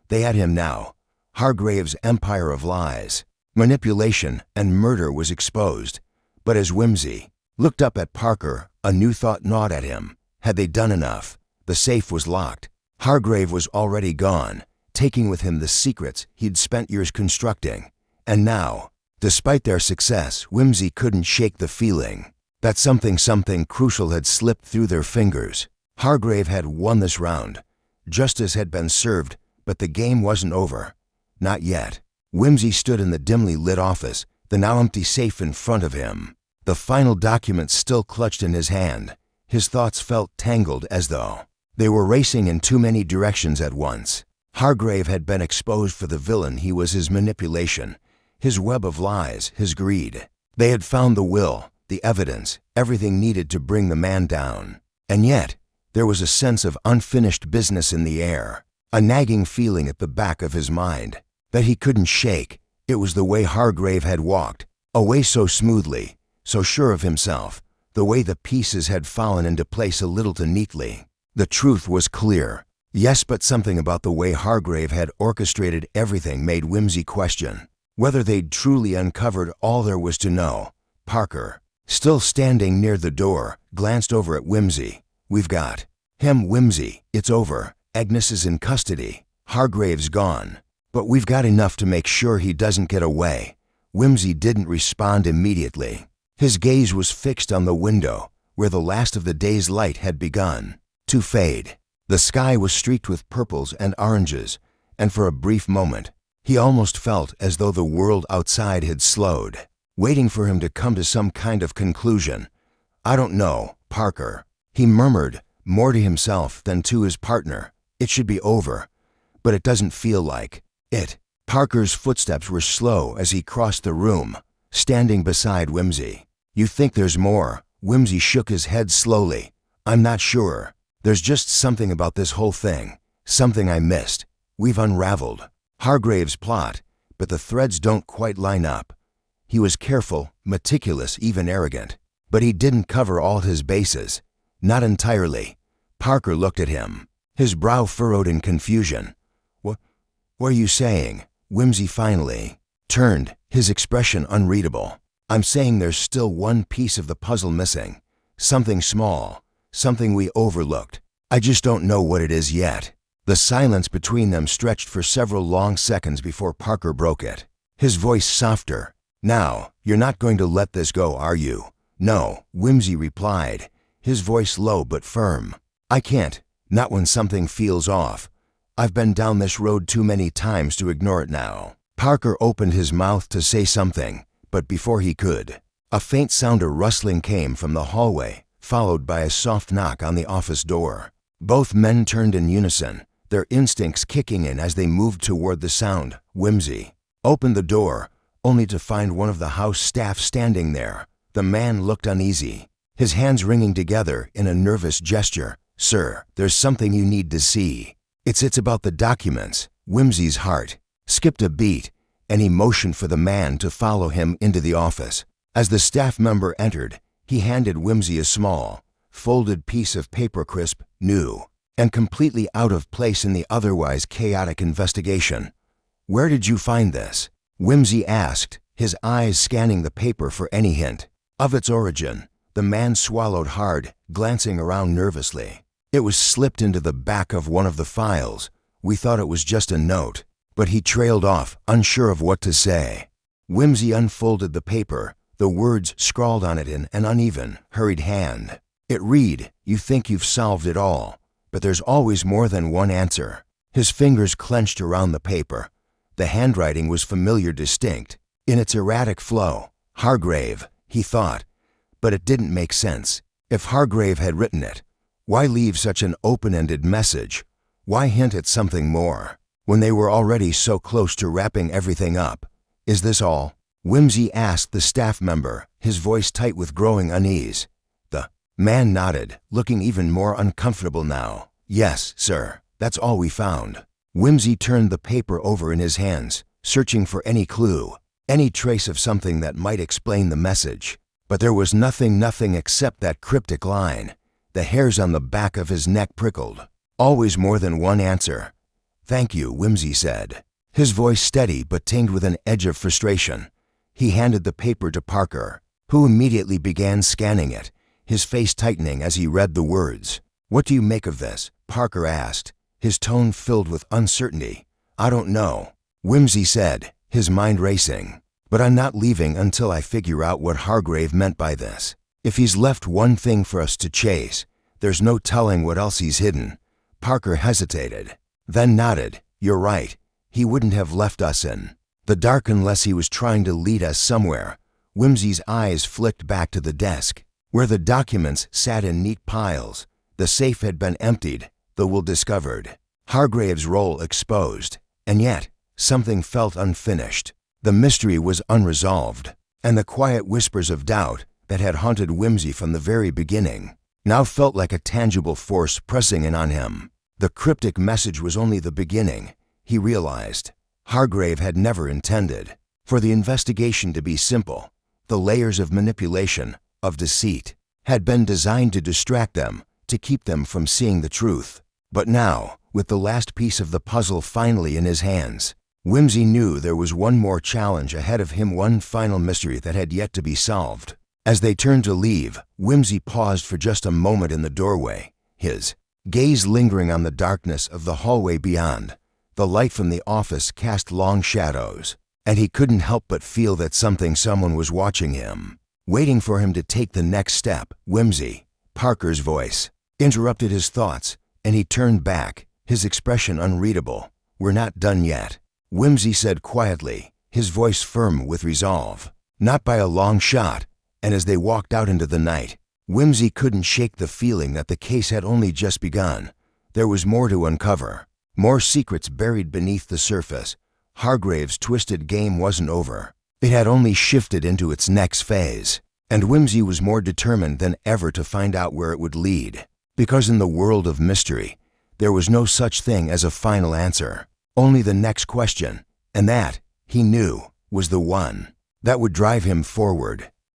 They had him now. Hargrave's empire of lies, manipulation, and murder was exposed. But as Whimsy looked up at Parker, a new thought gnawed at him. Had they done enough? The safe was locked. Hargrave was already gone, taking with him the secrets he'd spent years constructing. And now, despite their success, Whimsy couldn't shake the feeling that something crucial had slipped through their fingers. Hargrave had won this round. Justice had been served, but the game wasn't over. Not yet. Whimsy stood in the dimly lit office, the now empty safe in front of him, the final document still clutched in his hand. His thoughts felt tangled, as though they were racing in too many directions at once. Hargrave had been exposed for the villain he was, his manipulation, his web of lies, his greed. They had found the will, the evidence, everything needed to bring the man down. And yet, there was a sense of unfinished business in the air, a nagging feeling at the back of his mind that he couldn't shake. It was the way Hargrave had walked, away so smoothly, so sure of himself, the way the pieces had fallen into place a little too neatly. The truth was clear. Yes, but something about the way Hargrave had orchestrated everything made Whimsy question whether they'd truly uncovered all there was to know. Parker, still standing near the door, glanced over at Whimsy. "We've got him, Whimsy. It's over. Agnes is in custody. Hargrave's gone. But we've got enough to make sure he doesn't get away." Whimsy didn't respond immediately. His gaze was fixed on the window, where the last of the day's light had begun to fade. The sky was streaked with purples and oranges, and for a brief moment, he almost felt as though the world outside had slowed, waiting for him to come to some kind of conclusion. "I don't know, Parker," he murmured, more to himself than to his partner. "It should be over, but it doesn't feel like it." Parker's footsteps were slow as he crossed the room, standing beside Whimsy. "You think there's more?" Whimsy shook his head slowly. "I'm not sure. There's just something about this whole thing, something I missed. We've unraveled Hargrave's plot, but the threads don't quite line up. He was careful, meticulous, even arrogant, but he didn't cover all his bases. Not entirely." Parker looked at him, his brow furrowed in confusion. What are you saying?" Whimsy finally turned, his expression unreadable. "I'm saying there's still one piece of the puzzle missing. Something small, something we overlooked. I just don't know what it is yet." The silence between them stretched for several long seconds before Parker broke it, his voice softer. "Now, you're not going to let this go, are you?" "No," Whimsy replied, his voice low but firm. "I can't, not when something feels off. I've been down this road too many times to ignore it now." Parker opened his mouth to say something, but before he could, a faint sound of rustling came from the hallway, followed by a soft knock on the office door. Both men turned in unison, their instincts kicking in as they moved toward the sound. Whimsy opened the door, only to find one of the house staff standing there. The man looked uneasy, his hands wringing together in a nervous gesture. "Sir, there's something you need to see. It's about the documents." Whimsy's heart skipped a beat, and he motioned for the man to follow him into the office. As the staff member entered, he handed Whimsy a small, folded piece of paper, crisp, new, and completely out of place in the otherwise chaotic investigation. "Where did you find this?" Whimsy asked, his eyes scanning the paper for any hint of its origin. The man swallowed hard, glancing around nervously. "It was slipped into the back of one of the files. We thought it was just a note." But he trailed off, unsure of what to say. Whimsy unfolded the paper, the words scrawled on it in an uneven, hurried hand. It read, "You think you've solved it all, but there's always more than one answer." His fingers clenched around the paper. The handwriting was familiar, distinct, in its erratic flow. Hargrave, he thought. But it didn't make sense. If Hargrave had written it, why leave such an open-ended message? Why hint at something more, when they were already so close to wrapping everything up? "Is this all?" Whimsy asked the staff member, his voice tight with growing unease. The man nodded, looking even more uncomfortable now. "Yes, sir, that's all we found." Whimsy turned the paper over in his hands, searching for any clue, any trace of something that might explain the message. But there was nothing except that cryptic line. The hairs on the back of his neck prickled. "Always more than one answer." "Thank you," Whimsy said, his voice steady but tinged with an edge of frustration. He handed the paper to Parker, who immediately began scanning it, his face tightening as he read the words. "What do you make of this?" Parker asked, his tone filled with uncertainty. "I don't know," Whimsy said, his mind racing. "But I'm not leaving until I figure out what Hargrave meant by this. If he's left one thing for us to chase, there's no telling what else he's hidden." Parker hesitated, then nodded. "You're right. He wouldn't have left us in the dark unless he was trying to lead us somewhere." Whimsy's eyes flicked back to the desk, where the documents sat in neat piles. The safe had been emptied, the will discovered, Hargrave's role exposed, and yet something felt unfinished. The mystery was unresolved, and the quiet whispers of doubt that had haunted Whimsy from the very beginning now felt like a tangible force pressing in on him. The cryptic message was only the beginning, he realized. Hargrave had never intended for the investigation to be simple. The layers of manipulation, of deceit, had been designed to distract them, to keep them from seeing the truth. But now, with the last piece of the puzzle finally in his hands, Whimsy knew there was one more challenge ahead of him, one final mystery that had yet to be solved. As they turned to leave, Whimsy paused for just a moment in the doorway, his gaze lingering on the darkness of the hallway beyond. The light from the office cast long shadows, and he couldn't help but feel that someone was watching him. waiting for him to take the next step. Whimsy, Parker's voice, interrupted his thoughts, and he turned back, his expression unreadable. "We're not done yet," Whimsy said quietly, his voice firm with resolve. "Not by a long shot." And as they walked out into the night, Whimsy couldn't shake the feeling that the case had only just begun. There was more to uncover, more secrets buried beneath the surface. Hargrave's twisted game wasn't over. It had only shifted into its next phase, and Whimsy was more determined than ever to find out where it would lead. Because in the world of mystery, there was no such thing as a final answer, only the next question, and that, he knew, was the one that would drive him forward.